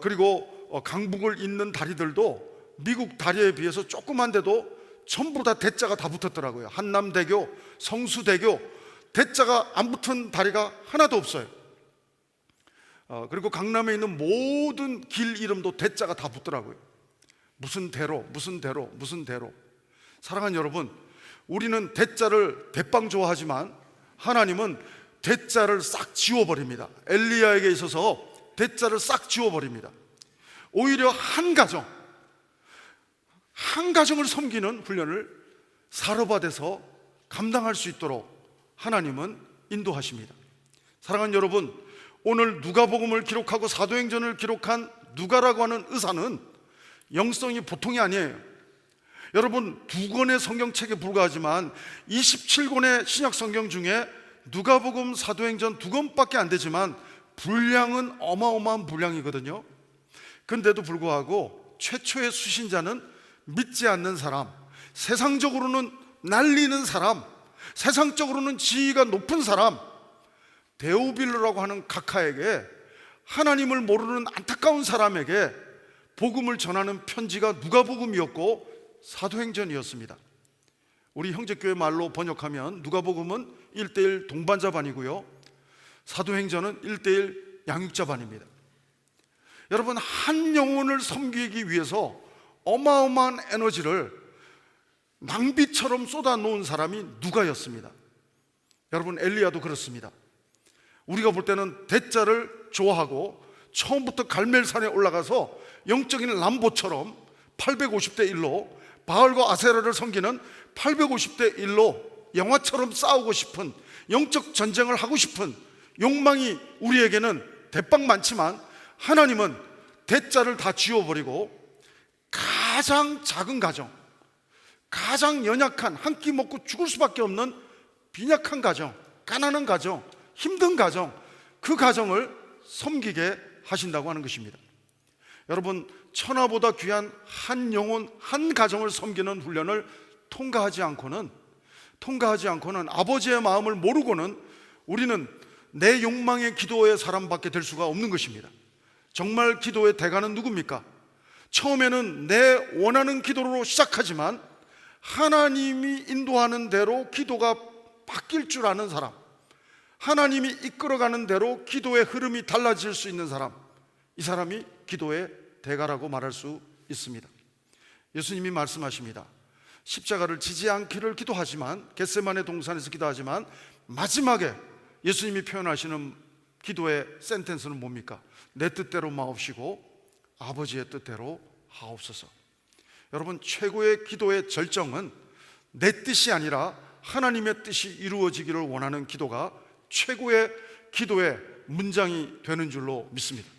그리고 강북을 잇는 다리들도 미국 다리에 비해서 조그만데도 전부 다 대자가 다 붙었더라고요. 한남대교, 성수대교, 대자가 안 붙은 다리가 하나도 없어요. 그리고 강남에 있는 모든 길 이름도 대자가 다 붙더라고요. 무슨 대로, 무슨 대로, 무슨 대로. 사랑하는 여러분, 우리는 대자를 대빵 좋아하지만 하나님은 대자를 싹 지워버립니다. 엘리야에게 있어서 대자를 싹 지워버립니다. 오히려 한 가정을 섬기는 훈련을 사르밧에서 감당할 수 있도록 하나님은 인도하십니다. 사랑하는 여러분, 오늘 누가복음을 기록하고 사도행전을 기록한 누가라고 하는 의사는 영성이 보통이 아니에요. 여러분, 2권의 성경책에 불과하지만 27권의 신약 성경 중에 누가복음, 사도행전 2권밖에 안 되지만 분량은 어마어마한 분량이거든요. 그런데도 불구하고 최초의 수신자는 믿지 않는 사람, 세상적으로는 날리는 사람, 세상적으로는 지위가 높은 사람, 데오빌로라고 하는 각하에게, 하나님을 모르는 안타까운 사람에게 복음을 전하는 편지가 누가복음이었고 사도행전이었습니다. 우리 형제교회 말로 번역하면 누가복음은 1:1 동반자반이고요, 사도행전은 1:1 양육자반입니다. 여러분, 한 영혼을 섬기기 위해서 어마어마한 에너지를 낭비처럼 쏟아놓은 사람이 누가였습니다. 여러분, 엘리야도 그렇습니다. 우리가 볼 때는 대자를 좋아하고 처음부터 갈멜산에 올라가서 영적인 람보처럼 850대 1로 바알과 아세라를 섬기는 850대 1로 영화처럼 싸우고 싶은, 영적 전쟁을 하고 싶은 욕망이 우리에게는 대빵 많지만, 하나님은 대자를 다 지워버리고 가장 작은 가정, 가장 연약한, 한 끼 먹고 죽을 수밖에 없는 빈약한 가정, 가난한 가정, 힘든 가정, 그 가정을 섬기게 하신다고 하는 것입니다. 여러분, 천하보다 귀한 한 영혼, 한 가정을 섬기는 훈련을 통과하지 않고는 아버지의 마음을 모르고는 우리는 내 욕망의 기도의 사람밖에 될 수가 없는 것입니다. 정말 기도의 대가는 누굽니까? 처음에는 내 원하는 기도로 시작하지만 하나님이 인도하는 대로 기도가 바뀔 줄 아는 사람, 하나님이 이끌어가는 대로 기도의 흐름이 달라질 수 있는 사람, 이 사람이 기도의 대가라고 말할 수 있습니다. 예수님이 말씀하십니다. 십자가를 지지 않기를 기도하지만, 겟세마네 동산에서 기도하지만 마지막에 예수님이 표현하시는 기도의 센텐스는 뭡니까? 내 뜻대로 마옵시고 아버지의 뜻대로 하옵소서. 여러분, 최고의 기도의 절정은 내 뜻이 아니라 하나님의 뜻이 이루어지기를 원하는 기도가 최고의 기도의 문장이 되는 줄로 믿습니다.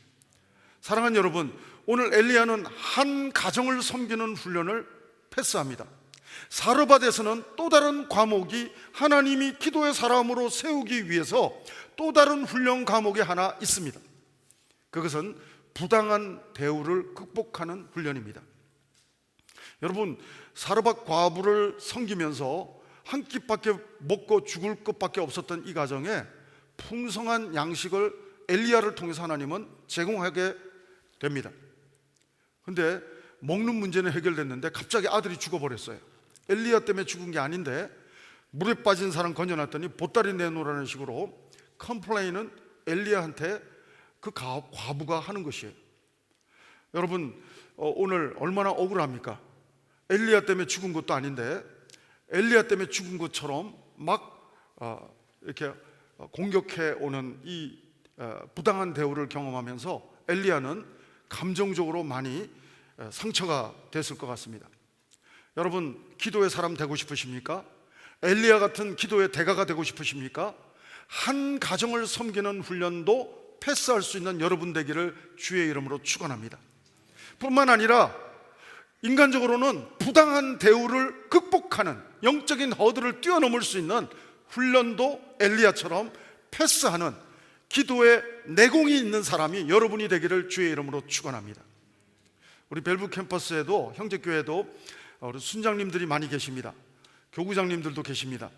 사랑하는 여러분, 오늘 엘리야는 한 가정을 섬기는 훈련을 패스합니다. 사르밧에서는 또 다른 과목이, 하나님이 기도의 사람으로 세우기 위해서 또 다른 훈련 과목이 하나 있습니다. 그것은 부당한 대우를 극복하는 훈련입니다. 여러분, 사르밧 과부를 섬기면서 한 끼밖에 먹고 죽을 것밖에 없었던 이 가정에 풍성한 양식을 엘리야를 통해서 하나님은 제공하게 됩니다. 근데 먹는 문제는 해결됐는데 갑자기 아들이 죽어버렸어요. 엘리야 때문에 죽은 게 아닌데 물에 빠진 사람 건져놨더니 보따리 내놓으라는 식으로 컴플레인은 엘리야한테 그 과부가 하는 것이에요. 여러분, 오늘 얼마나 억울합니까? 엘리야 때문에 죽은 것도 아닌데 엘리야 때문에 죽은 것처럼 막 이렇게 공격해 오는 이 부당한 대우를 경험하면서 엘리야는 감정적으로 많이 상처가 됐을 것 같습니다. 여러분, 기도의 사람 되고 싶으십니까? 엘리야 같은 기도의 대가가 되고 싶으십니까? 한 가정을 섬기는 훈련도 패스할 수 있는 여러분 되기를 주의 이름으로 축원합니다. 뿐만 아니라 인간적으로는 부당한 대우를 극복하는 영적인 허들을 뛰어넘을 수 있는 훈련도 엘리야처럼 패스하는 기도의 내공이 있는 사람이 여러분이 되기를 주의 이름으로 축원합니다. 우리 벨브 캠퍼스에도 형제교회도 우리 순장님들이 많이 계십니다. 교구장님들도 계십니다.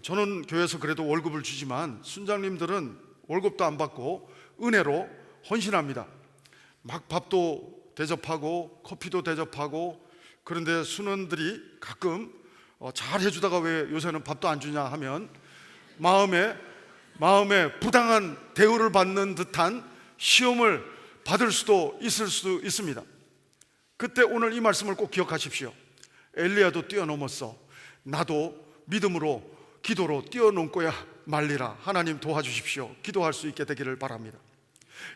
저는 교회에서 그래도 월급을 주지만 순장님들은 월급도 안 받고 은혜로 헌신합니다. 막 밥도 대접하고 커피도 대접하고, 그런데 순원들이 가끔 잘 해주다가 왜 요새는 밥도 안 주냐 하면 마음에 부당한 대우를 받는 듯한 시험을 받을 수도 있을 수 있습니다. 그때 오늘 이 말씀을 꼭 기억하십시오. 엘리야도 뛰어넘었어. 나도 믿음으로 기도로 뛰어넘고야 말리라. 하나님 도와주십시오. 기도할 수 있게 되기를 바랍니다.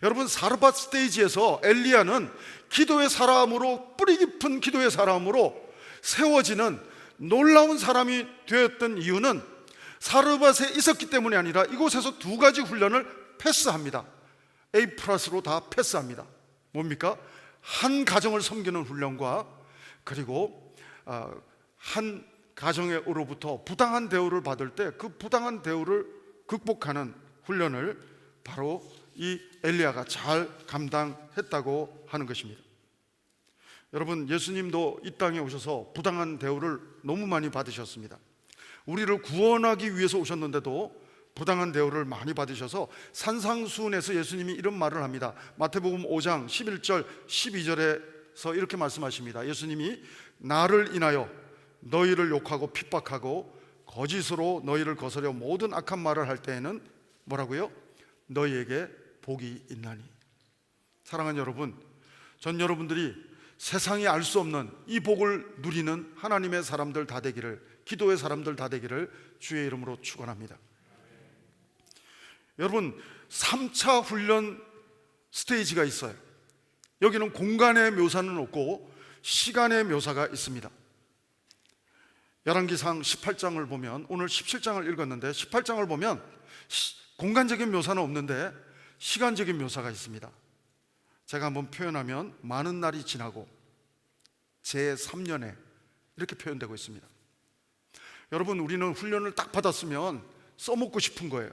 여러분, 사르밧 스테이지에서 엘리야는 기도의 사람으로, 뿌리 깊은 기도의 사람으로 세워지는 놀라운 사람이 되었던 이유는 사르밧에 있었기 때문이 아니라 이곳에서 두 가지 훈련을 패스합니다. A+로 다 패스합니다. 뭡니까? 한 가정을 섬기는 훈련과, 그리고 한 가정으로부터 부당한 대우를 받을 때 그 부당한 대우를 극복하는 훈련을 바로 이 엘리야가 잘 감당했다고 하는 것입니다. 여러분, 예수님도 이 땅에 오셔서 부당한 대우를 너무 많이 받으셨습니다. 우리를 구원하기 위해서 오셨는데도 부당한 대우를 많이 받으셔서 산상수훈에서 예수님이 이런 말을 합니다. 마태복음 5장 11절 12절에서 이렇게 말씀하십니다. 예수님이 나를 인하여 너희를 욕하고 핍박하고 거짓으로 너희를 거스려 모든 악한 말을 할 때에는 뭐라고요? 너희에게 복이 있나니. 사랑하는 여러분, 전 여러분들이 세상이 알 수 없는 이 복을 누리는 하나님의 사람들 다 되기를, 기도의 사람들 다 되기를 주의 이름으로 축원합니다. 여러분, 3차 훈련 스테이지가 있어요. 여기는 공간의 묘사는 없고 시간의 묘사가 있습니다. 열왕기상 18장을 보면, 오늘 17장을 읽었는데 18장을 보면 공간적인 묘사는 없는데 시간적인 묘사가 있습니다. 제가 한번 표현하면 많은 날이 지나고 제3년에 이렇게 표현되고 있습니다. 여러분, 우리는 훈련을 딱 받았으면 써먹고 싶은 거예요.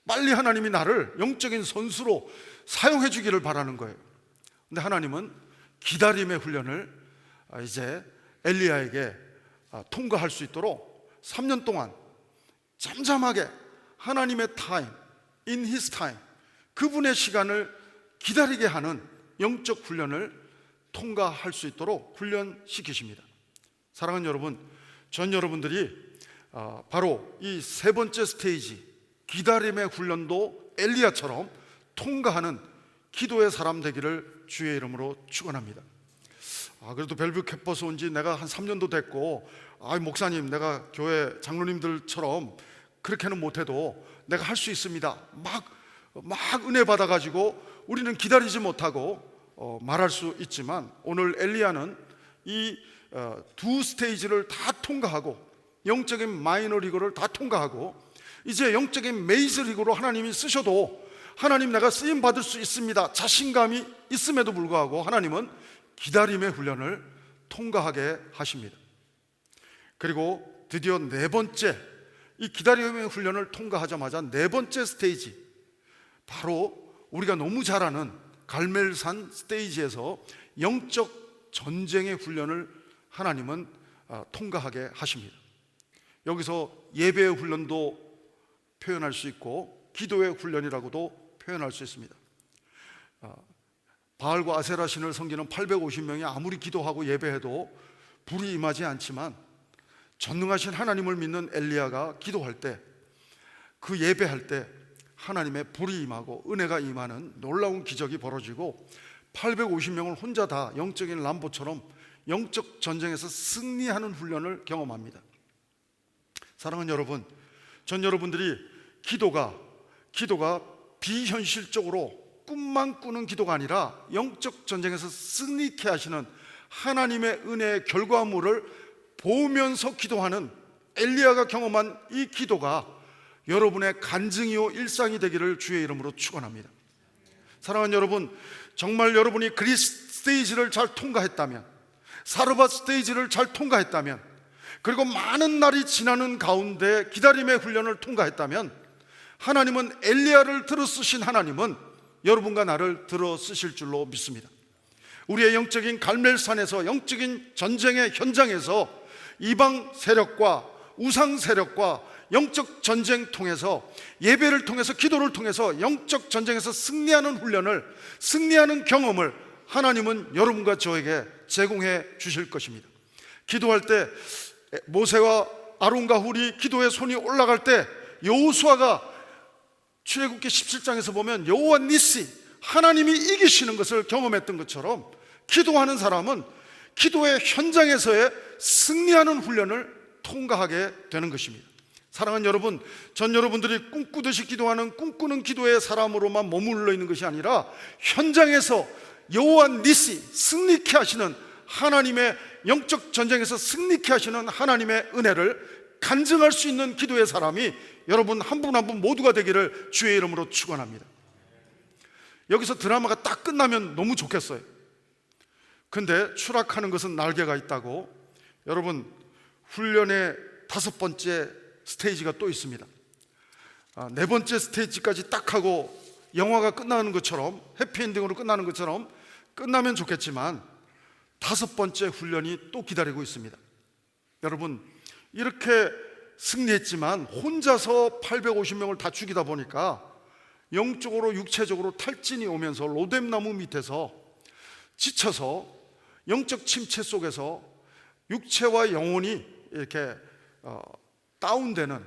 빨리 하나님이 나를 영적인 선수로 사용해 주기를 바라는 거예요. 근데 하나님은 기다림의 훈련을 이제 엘리야에게 통과할 수 있도록 3년 동안 잠잠하게 하나님의 타임, in his time, 그분의 시간을 기다리게 하는 영적 훈련을 통과할 수 있도록 훈련시키십니다. 사랑하는 여러분, 전 여러분들이 바로 이 세 번째 스테이지, 기다림의 훈련도 엘리야처럼 통과하는 기도의 사람 되기를 주의 이름으로 축원합니다. 그래도 벨브 캠퍼스 온 지 내가 한 3년도 됐고, 목사님, 내가 교회 장로님들처럼 그렇게는 못해도 내가 할 수 있습니다. 막 은혜 받아가지고 우리는 기다리지 못하고 말할 수 있지만, 오늘 엘리야는 이 두 스테이지를 다 통과하고 영적인 마이너 리그를 다 통과하고 이제 영적인 메이저 리그로 하나님이 쓰셔도 하나님, 내가 쓰임 받을 수 있습니다, 자신감이 있음에도 불구하고 하나님은 기다림의 훈련을 통과하게 하십니다. 그리고 드디어 네 번째, 이 기다림의 훈련을 통과하자마자 네 번째 스테이지, 바로 우리가 너무 잘 아는 갈멜산 스테이지에서 영적 전쟁의 훈련을 하나님은 통과하게 하십니다. 여기서 예배의 훈련도 표현할 수 있고 기도의 훈련이라고도 표현할 수 있습니다. 바알과 아세라 신을 섬기는 850명이 아무리 기도하고 예배해도 불이 임하지 않지만 전능하신 하나님을 믿는 엘리야가 기도할 때, 그 예배할 때 하나님의 불이 임하고 은혜가 임하는 놀라운 기적이 벌어지고 850명을 혼자 다 영적인 람보처럼 영적 전쟁에서 승리하는 훈련을 경험합니다. 사랑하는 여러분, 전 여러분들이 기도가 비현실적으로 꿈만 꾸는 기도가 아니라 영적 전쟁에서 승리케 하시는 하나님의 은혜의 결과물을 보면서 기도하는 엘리야가 경험한 이 기도가 여러분의 간증이요 일상이 되기를 주의 이름으로 축원합니다. 사랑하는 여러분, 정말 여러분이 그리스 스테이지를 잘 통과했다면, 사르밧 스테이지를 잘 통과했다면, 그리고 많은 날이 지나는 가운데 기다림의 훈련을 통과했다면, 하나님은 엘리야를 들어 쓰신 하나님은 여러분과 나를 들어 쓰실 줄로 믿습니다. 우리의 영적인 갈멜산에서, 영적인 전쟁의 현장에서 이방 세력과 우상 세력과 영적 전쟁 통해서, 예배를 통해서, 기도를 통해서 영적 전쟁에서 승리하는 훈련을, 승리하는 경험을 하나님은 여러분과 저에게 제공해 주실 것입니다. 기도할 때 모세와 아론과 훌이 기도의 손이 올라갈 때 여호수아가 출애굽기 17장에서 보면 여호와 니시, 하나님이 이기시는 것을 경험했던 것처럼 기도하는 사람은 기도의 현장에서의 승리하는 훈련을 통과하게 되는 것입니다. 사랑하는 여러분, 전 여러분들이 꿈꾸듯이 기도하는 꿈꾸는 기도의 사람으로만 머물러 있는 것이 아니라 현장에서 여호와 니시, 승리케 하시는 하나님의 영적 전쟁에서 승리케 하시는 하나님의 은혜를 간증할 수 있는 기도의 사람이 여러분 한 분 한 분 모두가 되기를 주의 이름으로 축원합니다. 여기서 드라마가 딱 끝나면 너무 좋겠어요. 근데 추락하는 것은 날개가 있다고, 여러분 훈련의 5번째 스테이지가 또 있습니다. 4번째 스테이지까지 딱 하고 영화가 끝나는 것처럼, 해피엔딩으로 끝나는 것처럼 끝나면 좋겠지만 5번째 훈련이 또 기다리고 있습니다. 여러분, 이렇게 승리했지만 혼자서 850명을 다 죽이다 보니까 영적으로 육체적으로 탈진이 오면서 로뎀나무 밑에서 지쳐서 영적 침체 속에서 육체와 영혼이 이렇게 다운되는,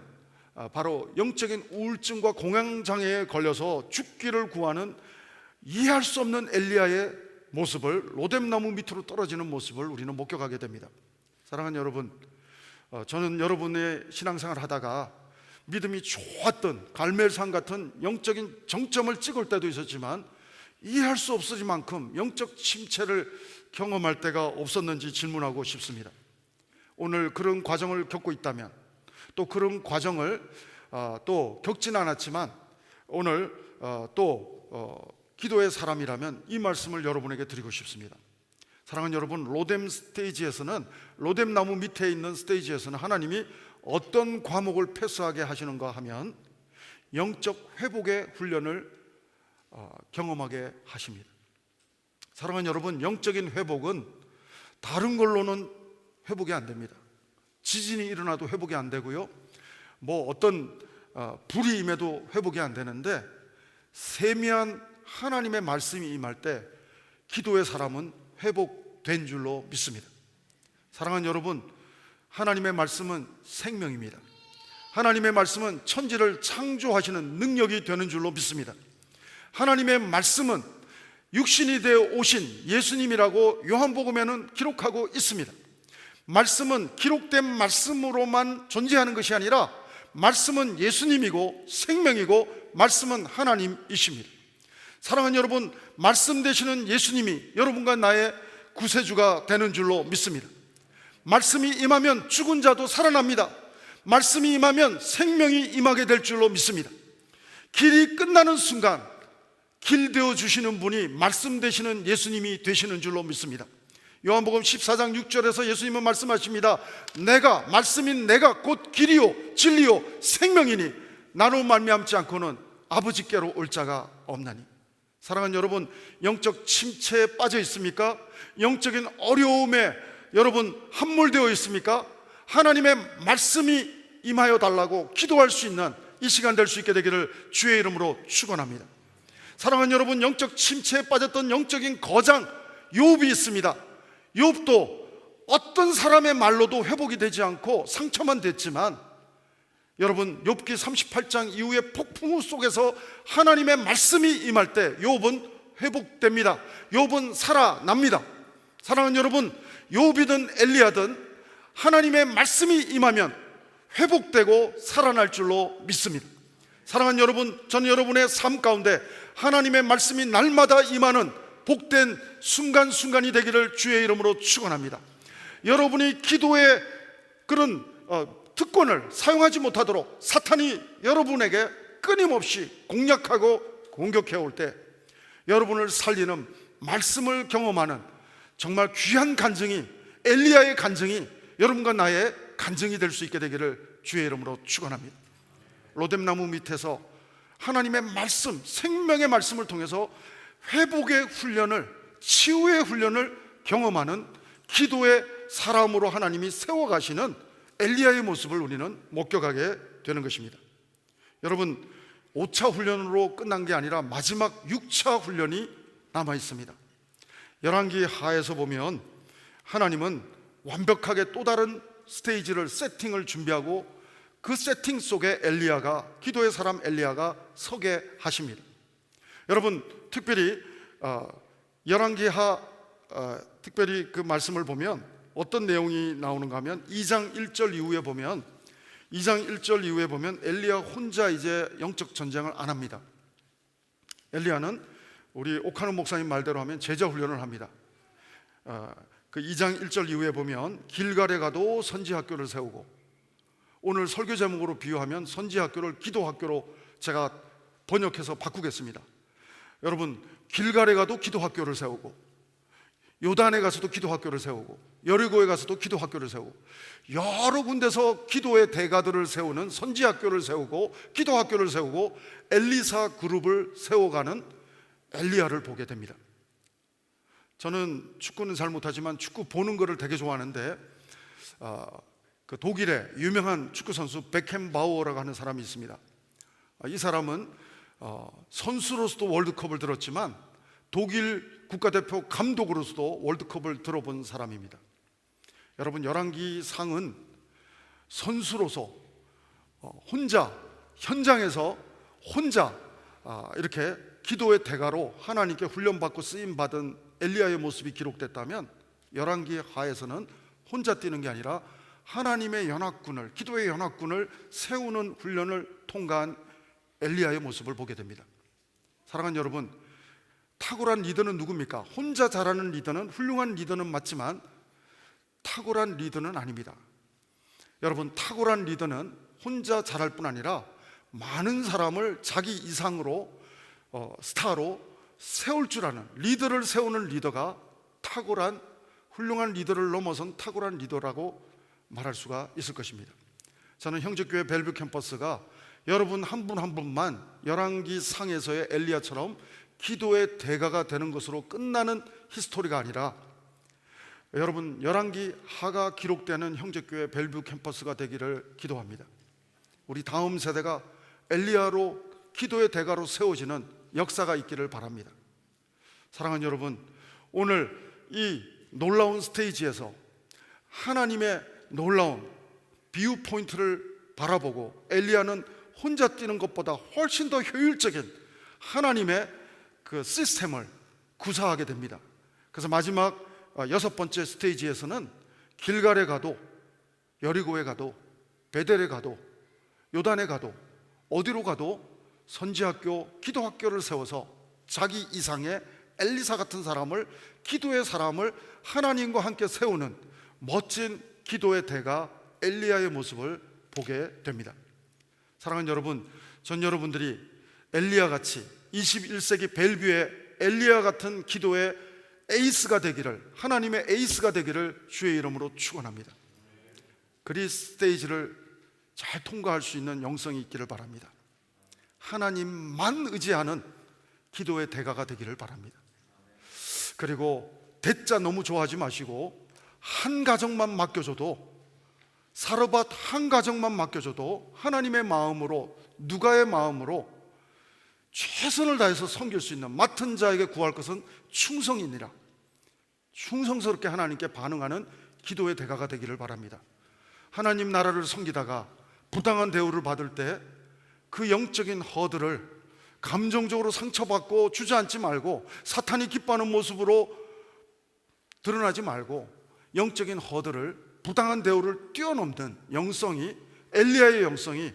바로 영적인 우울증과 공황장애에 걸려서 죽기를 구하는 이해할 수 없는 엘리야의 모습을, 로뎀나무 밑으로 떨어지는 모습을 우리는 목격하게 됩니다. 사랑하는 여러분, 저는 여러분의 신앙생활을 하다가 믿음이 좋았던 갈멜산 같은 영적인 정점을 찍을 때도 있었지만 이해할 수 없을 만큼 영적 침체를 경험할 때가 없었는지 질문하고 싶습니다. 오늘 그런 과정을 겪고 있다면, 또 그런 과정을 또 겪진 않았지만 오늘 또 기도의 사람이라면 이 말씀을 여러분에게 드리고 싶습니다. 사랑하는 여러분, 로뎀 스테이지에서는, 로뎀 나무 밑에 있는 스테이지에서는 하나님이 어떤 과목을 패스하게 하시는가 하면 영적 회복의 훈련을 경험하게 하십니다. 사랑하는 여러분, 영적인 회복은 다른 걸로는 회복이 안 됩니다. 지진이 일어나도 회복이 안 되고요, 뭐 어떤 불이 임해도 회복이 안 되는데, 세미한 하나님의 말씀이 임할 때 기도의 사람은 회복된 줄로 믿습니다. 사랑하는 여러분, 하나님의 말씀은 생명입니다. 하나님의 말씀은 천지를 창조하시는 능력이 되는 줄로 믿습니다. 하나님의 말씀은 육신이 되어 오신 예수님이라고 요한복음에는 기록하고 있습니다. 말씀은 기록된 말씀으로만 존재하는 것이 아니라 말씀은 예수님이고 생명이고 말씀은 하나님이십니다. 사랑하는 여러분, 말씀 되시는 예수님이 여러분과 나의 구세주가 되는 줄로 믿습니다. 말씀이 임하면 죽은 자도 살아납니다. 말씀이 임하면 생명이 임하게 될 줄로 믿습니다. 길이 끝나는 순간 길 되어 주시는 분이 말씀 되시는 예수님이 되시는 줄로 믿습니다. 요한복음 14장 6절에서 예수님은 말씀하십니다. 내가, 말씀인 내가 곧 길이요 진리요 생명이니 나로 말미암지 않고는 아버지께로 올 자가 없나니. 사랑하는 여러분, 영적 침체에 빠져 있습니까? 영적인 어려움에 여러분 함몰되어 있습니까? 하나님의 말씀이 임하여 달라고 기도할 수 있는 이 시간 될 수 있게 되기를 주의 이름으로 축원합니다. 사랑하는 여러분, 영적 침체에 빠졌던 영적인 거장 욥이 있습니다. 욥도 어떤 사람의 말로도 회복이 되지 않고 상처만 됐지만, 여러분 욥기 38장 이후에 폭풍우 속에서 하나님의 말씀이 임할 때 욥은 회복됩니다. 욥은 살아납니다. 사랑하는 여러분, 욥이든 엘리야든 하나님의 말씀이 임하면 회복되고 살아날 줄로 믿습니다. 사랑하는 여러분, 저는 여러분의 삶 가운데 하나님의 말씀이 날마다 임하는 복된 순간순간이 되기를 주의 이름으로 축원합니다. 여러분이 기도의 그런 특권을 사용하지 못하도록 사탄이 여러분에게 끊임없이 공략하고 공격해 올 때 여러분을 살리는 말씀을 경험하는 정말 귀한 간증이, 엘리야의 간증이 여러분과 나의 간증이 될 수 있게 되기를 주의 이름으로 축원합니다. 로뎀나무 밑에서 하나님의 말씀, 생명의 말씀을 통해서 회복의 훈련을, 치유의 훈련을 경험하는 기도의 사람으로 하나님이 세워가시는 엘리야의 모습을 우리는 목격하게 되는 것입니다. 여러분, 5차 훈련으로 끝난 게 아니라 마지막 6차 훈련이 남아 있습니다. 열왕기 하에서 보면 하나님은 완벽하게 또 다른 스테이지를, 세팅을 준비하고 그 세팅 속에 엘리야가, 기도의 사람 엘리야가 서게 하십니다. 여러분, 특별히 열왕기하 특별히 그 말씀을 보면 어떤 내용이 나오는가 하면 2장 1절 이후에 보면, 2장 1절 이후에 보면 엘리야 혼자 이제 영적 전쟁을 안 합니다. 엘리야는 우리 오카노 목사님 말대로 하면 제자 훈련을 합니다. 그 2장 1절 이후에 보면 길갈에 가도 선지학교를 세우고, 오늘 설교 제목으로 비유하면 선지학교를 기도학교로 제가 번역해서 바꾸겠습니다. 여러분, 길갈에 가도 기도학교를 세우고, 요단에 가서도 기도학교를 세우고, 여리고에 가서도 기도학교를 세우고, 여러 군데서 기도의 대가들을 세우는 선지학교를 세우고 기도학교를 세우고 엘리사 그룹을 세워가는 엘리야를 보게 됩니다. 저는 축구는 잘 못하지만 축구 보는 거를 되게 좋아하는데 그 독일의 유명한 축구 선수 베켄바우어라고 하는 사람이 있습니다. 이 사람은 선수로서도 월드컵을 들었지만 독일 국가대표 감독으로서도 월드컵을 들어본 사람입니다. 여러분, 열왕기 상은 선수로서 혼자 현장에서 혼자 이렇게 기도의 대가로 하나님께 훈련받고 쓰임받은 엘리야의 모습이 기록됐다면, 열왕기 하에서는 혼자 뛰는 게 아니라 하나님의 연합군을, 기도의 연합군을 세우는 훈련을 통과한 엘리야의 모습을 보게 됩니다. 사랑하는 여러분, 탁월한 리더는 누굽니까? 혼자 잘하는 리더는, 훌륭한 리더는 맞지만 탁월한 리더는 아닙니다. 여러분, 탁월한 리더는 혼자 잘할 뿐 아니라 많은 사람을 자기 이상으로 스타로 세울 줄 아는, 리더를 세우는 리더가 탁월한, 훌륭한 리더를 넘어선 탁월한 리더라고 말할 수가 있을 것입니다. 저는 형제교회 벨뷰 캠퍼스가 여러분 한 분 한 분만 열왕기 상에서의 엘리야처럼 기도의 대가가 되는 것으로 끝나는 히스토리가 아니라, 여러분 열왕기 하가 기록되는 형제교회 벨뷰 캠퍼스가 되기를 기도합니다. 우리 다음 세대가 엘리야로, 기도의 대가로 세워지는 역사가 있기를 바랍니다. 사랑하는 여러분, 오늘 이 놀라운 스테이지에서 하나님의 놀라운 비유 포인트를 바라보고 엘리야는 혼자 뛰는 것보다 훨씬 더 효율적인 하나님의 그 시스템을 구사하게 됩니다. 그래서 마지막 6번째 스테이지에서는 길갈에 가도, 여리고에 가도, 베델에 가도, 요단에 가도, 어디로 가도 선지학교, 기도학교를 세워서 자기 이상의 엘리사 같은 사람을, 기도의 사람을 하나님과 함께 세우는 멋진 기도의 대가 엘리야의 모습을 보게 됩니다. 사랑하는 여러분, 전 여러분들이 엘리야 같이 21세기 벨뷰의 엘리야 같은 기도의 에이스가 되기를, 하나님의 에이스가 되기를 주의 이름으로 축원합니다. 그리스 스테이지를 잘 통과할 수 있는 영성이 있기를 바랍니다. 하나님만 의지하는 기도의 대가가 되기를 바랍니다. 그리고 대자 너무 좋아하지 마시고 한 가정만 맡겨줘도, 사르밧 한 가정만 맡겨줘도 하나님의 마음으로, 누가의 마음으로 최선을 다해서 섬길 수 있는, 맡은 자에게 구할 것은 충성이니라. 충성스럽게 하나님께 반응하는 기도의 대가가 되기를 바랍니다. 하나님 나라를 섬기다가 부당한 대우를 받을 때 그 영적인 허들을 감정적으로 상처받고 주저앉지 말고, 사탄이 기뻐하는 모습으로 드러나지 말고, 영적인 허들을, 부당한 대우를 뛰어넘는 영성이, 엘리야의 영성이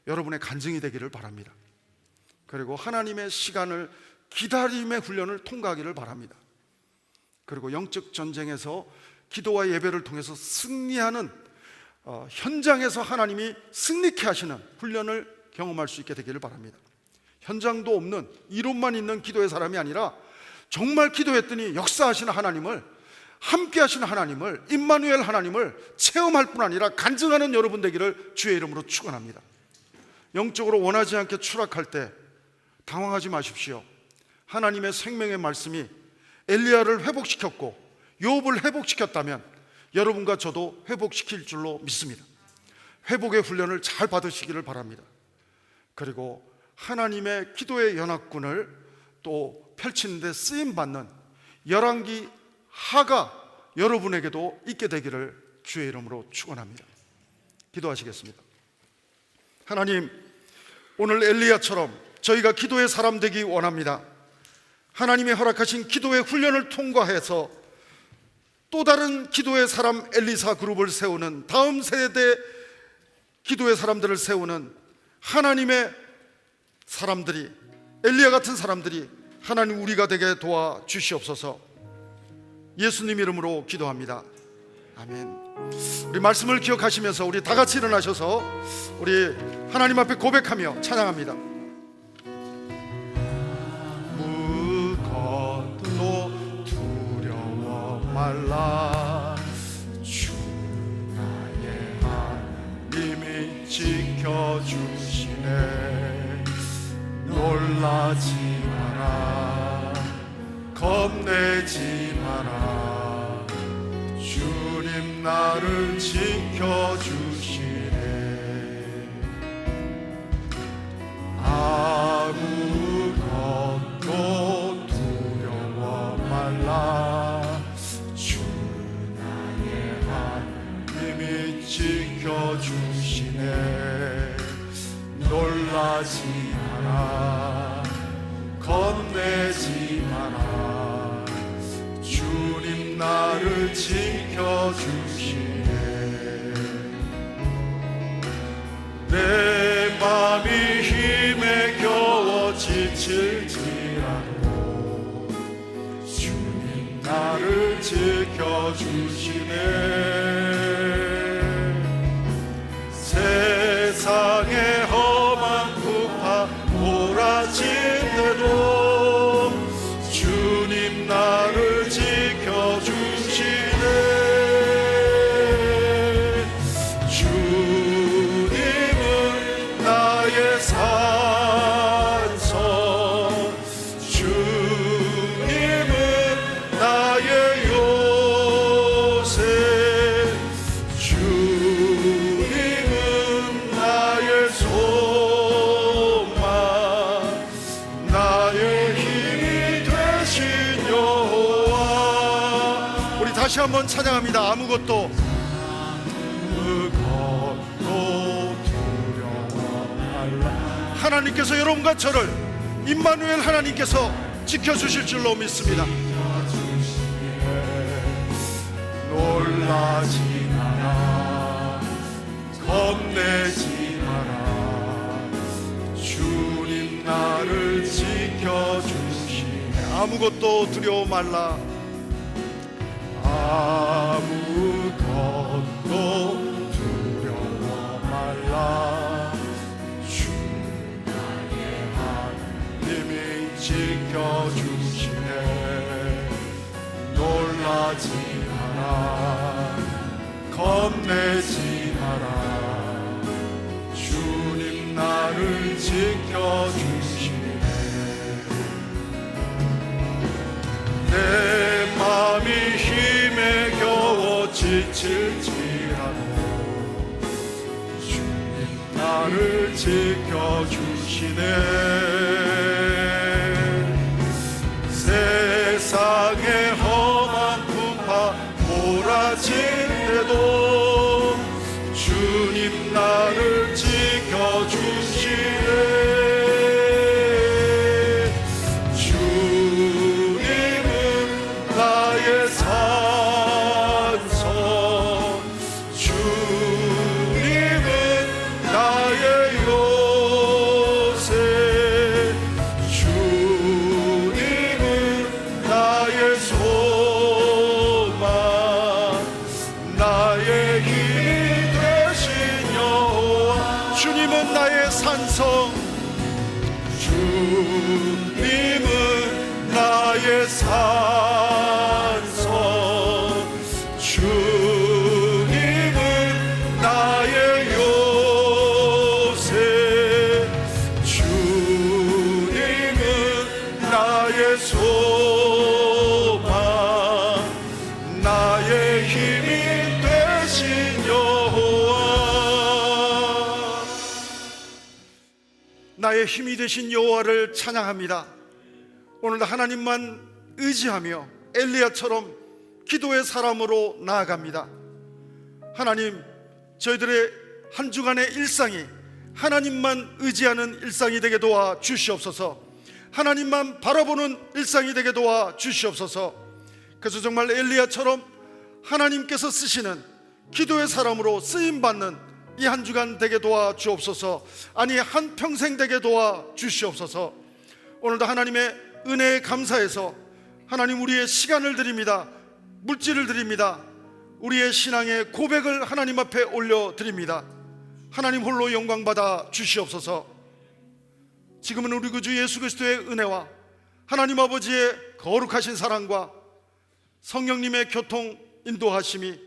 여러분의 간증이 되기를 바랍니다. 그리고 하나님의 시간을, 기다림의 훈련을 통과하기를 바랍니다. 그리고 영적 전쟁에서 기도와 예배를 통해서 승리하는, 현장에서 하나님이 승리케 하시는 훈련을 경험할 수 있게 되기를 바랍니다. 현장도 없는, 이론만 있는 기도의 사람이 아니라 정말 기도했더니 역사하시는 하나님을, 함께 하시는 하나님을, 임마누엘 하나님을 체험할 뿐 아니라 간증하는 여러분 되기를 주의 이름으로 축원합니다. 영적으로 원하지 않게 추락할 때 당황하지 마십시오. 하나님의 생명의 말씀이 엘리야를 회복시켰고 욥을 회복시켰다면 여러분과 저도 회복시킬 줄로 믿습니다. 회복의 훈련을 잘 받으시기를 바랍니다. 그리고 하나님의 기도의 연합군을 또 펼치는 데 쓰임받는 열왕기 하가 여러분에게도 있게 되기를 주의 이름으로 축원합니다. 기도하시겠습니다. 하나님, 오늘 엘리야처럼 저희가 기도의 사람 되기 원합니다. 하나님이 허락하신 기도의 훈련을 통과해서 또 다른 기도의 사람 엘리사 그룹을 세우는, 다음 세대 기도의 사람들을 세우는 하나님의 사람들이, 엘리야 같은 사람들이 하나님 우리가 되게 도와주시옵소서. 예수님 이름으로 기도합니다. 아멘. 우리 말씀을 기억하시면서 우리 다 같이 일어나셔서 우리 하나님 앞에 고백하며 찬양합니다. 아무것도 두려워 말라. 주 나의 하나님이 지켜주시네. 놀라지 마라, 겁내지 마라. 주님 나를 지켜주시네. 아무것도 두려워 말라. 주 나의 하나님이 지켜주시네. 놀라지 마라, 겁내지 마라. 주님 나를 지켜주시네. 내 맘이 힘에 겨워 지칠지라도 주님 나를 지켜주시네. 세상의 험한 풍파 몰아친대도 주님 나를 지켜주시네. 주님은 나의 산성, 주님은 나의 요새, 주님은 나의 소망, 나의 힘이 되신 여호와. 우리 다시 한번 찬양합니다. 아무것도 두려워 말라. 하나님께서 여러분과 저를, 임마누엘 하나님께서 지켜주실 줄로 믿습니다. 놀라지 마라, 겁내지 마라. 주님 나를 지켜주시네. 아무것도 두려워 말라. 아무것도 두려워 말라. 주 나의 하나님이 지켜주시네. 놀라지 마라, 겁내지 마라. 주님 나를 지켜주시네. 지칠지라도 주님 나를 지켜주시네. 세상의 험한 풍파 몰아칠 때도 주님 나를 지켜주시네. 주님은 나의 산성, 주님은 나의 요새, 주님은 나의 소망, 나의 힘이 되신 여호와. 주님은 나의 산성, 주님은 나의 산성, 주님은 나의 요새, 주님은 나의 소망, 나의 힘이 되신 여호와. 나의 힘이 되신 여호와를 찬양합니다. 오늘도 하나님만 의지하며 엘리야처럼 기도의 사람으로 나아갑니다. 하나님, 저희들의 한 주간의 일상이 하나님만 의지하는 일상이 되게 도와 주시옵소서. 하나님만 바라보는 일상이 되게 도와 주시옵소서. 그래서 정말 엘리야처럼 하나님께서 쓰시는 기도의 사람으로 쓰임받는 이 한 주간 되게 도와 주옵소서. 아니, 한 평생 되게 도와 주시옵소서. 오늘도 하나님의 은혜에 감사해서 하나님, 우리의 시간을 드립니다. 물질을 드립니다. 우리의 신앙의 고백을 하나님 앞에 올려드립니다. 하나님 홀로 영광 받아 주시옵소서. 지금은 우리 구주 예수 그리스도의 은혜와 하나님 아버지의 거룩하신 사랑과 성령님의 교통 인도하심이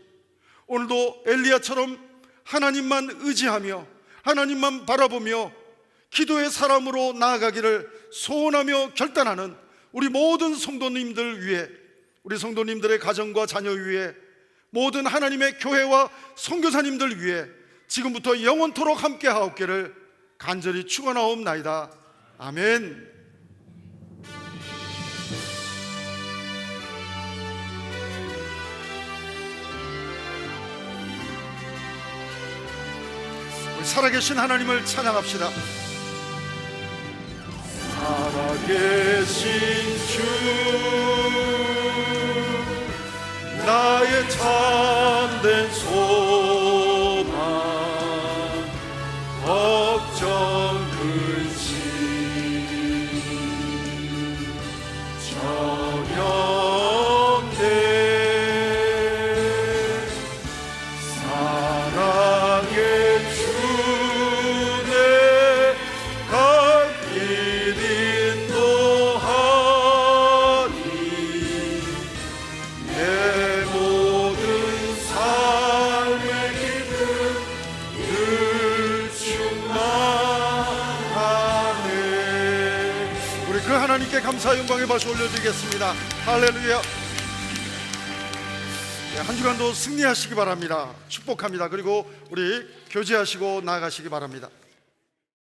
오늘도 엘리야처럼 하나님만 의지하며 하나님만 바라보며 기도의 사람으로 나아가기를 소원하며 결단하는 우리 모든 성도님들 위해, 우리 성도님들의 가정과 자녀 위해, 모든 하나님의 교회와 선교사님들 위해 지금부터 영원토록 함께 하옵기를 간절히 축원하옵나이다. 아멘. 우리 살아계신 하나님을 찬양합시다. 살아계신 주, 나의 참된 소망, 걱정 근심 전염돼 사랑의 주내 갈 길 인도하니 내 모든 삶의 기쁨 늘 충만하네. 우리 그 하나님께 감사 영광의 박수 올려드리겠습니다. 할렐루야. 한 주간도 승리하시기 바랍니다. 축복합니다. 그리고 우리 교제하시고 나아가시기 바랍니다.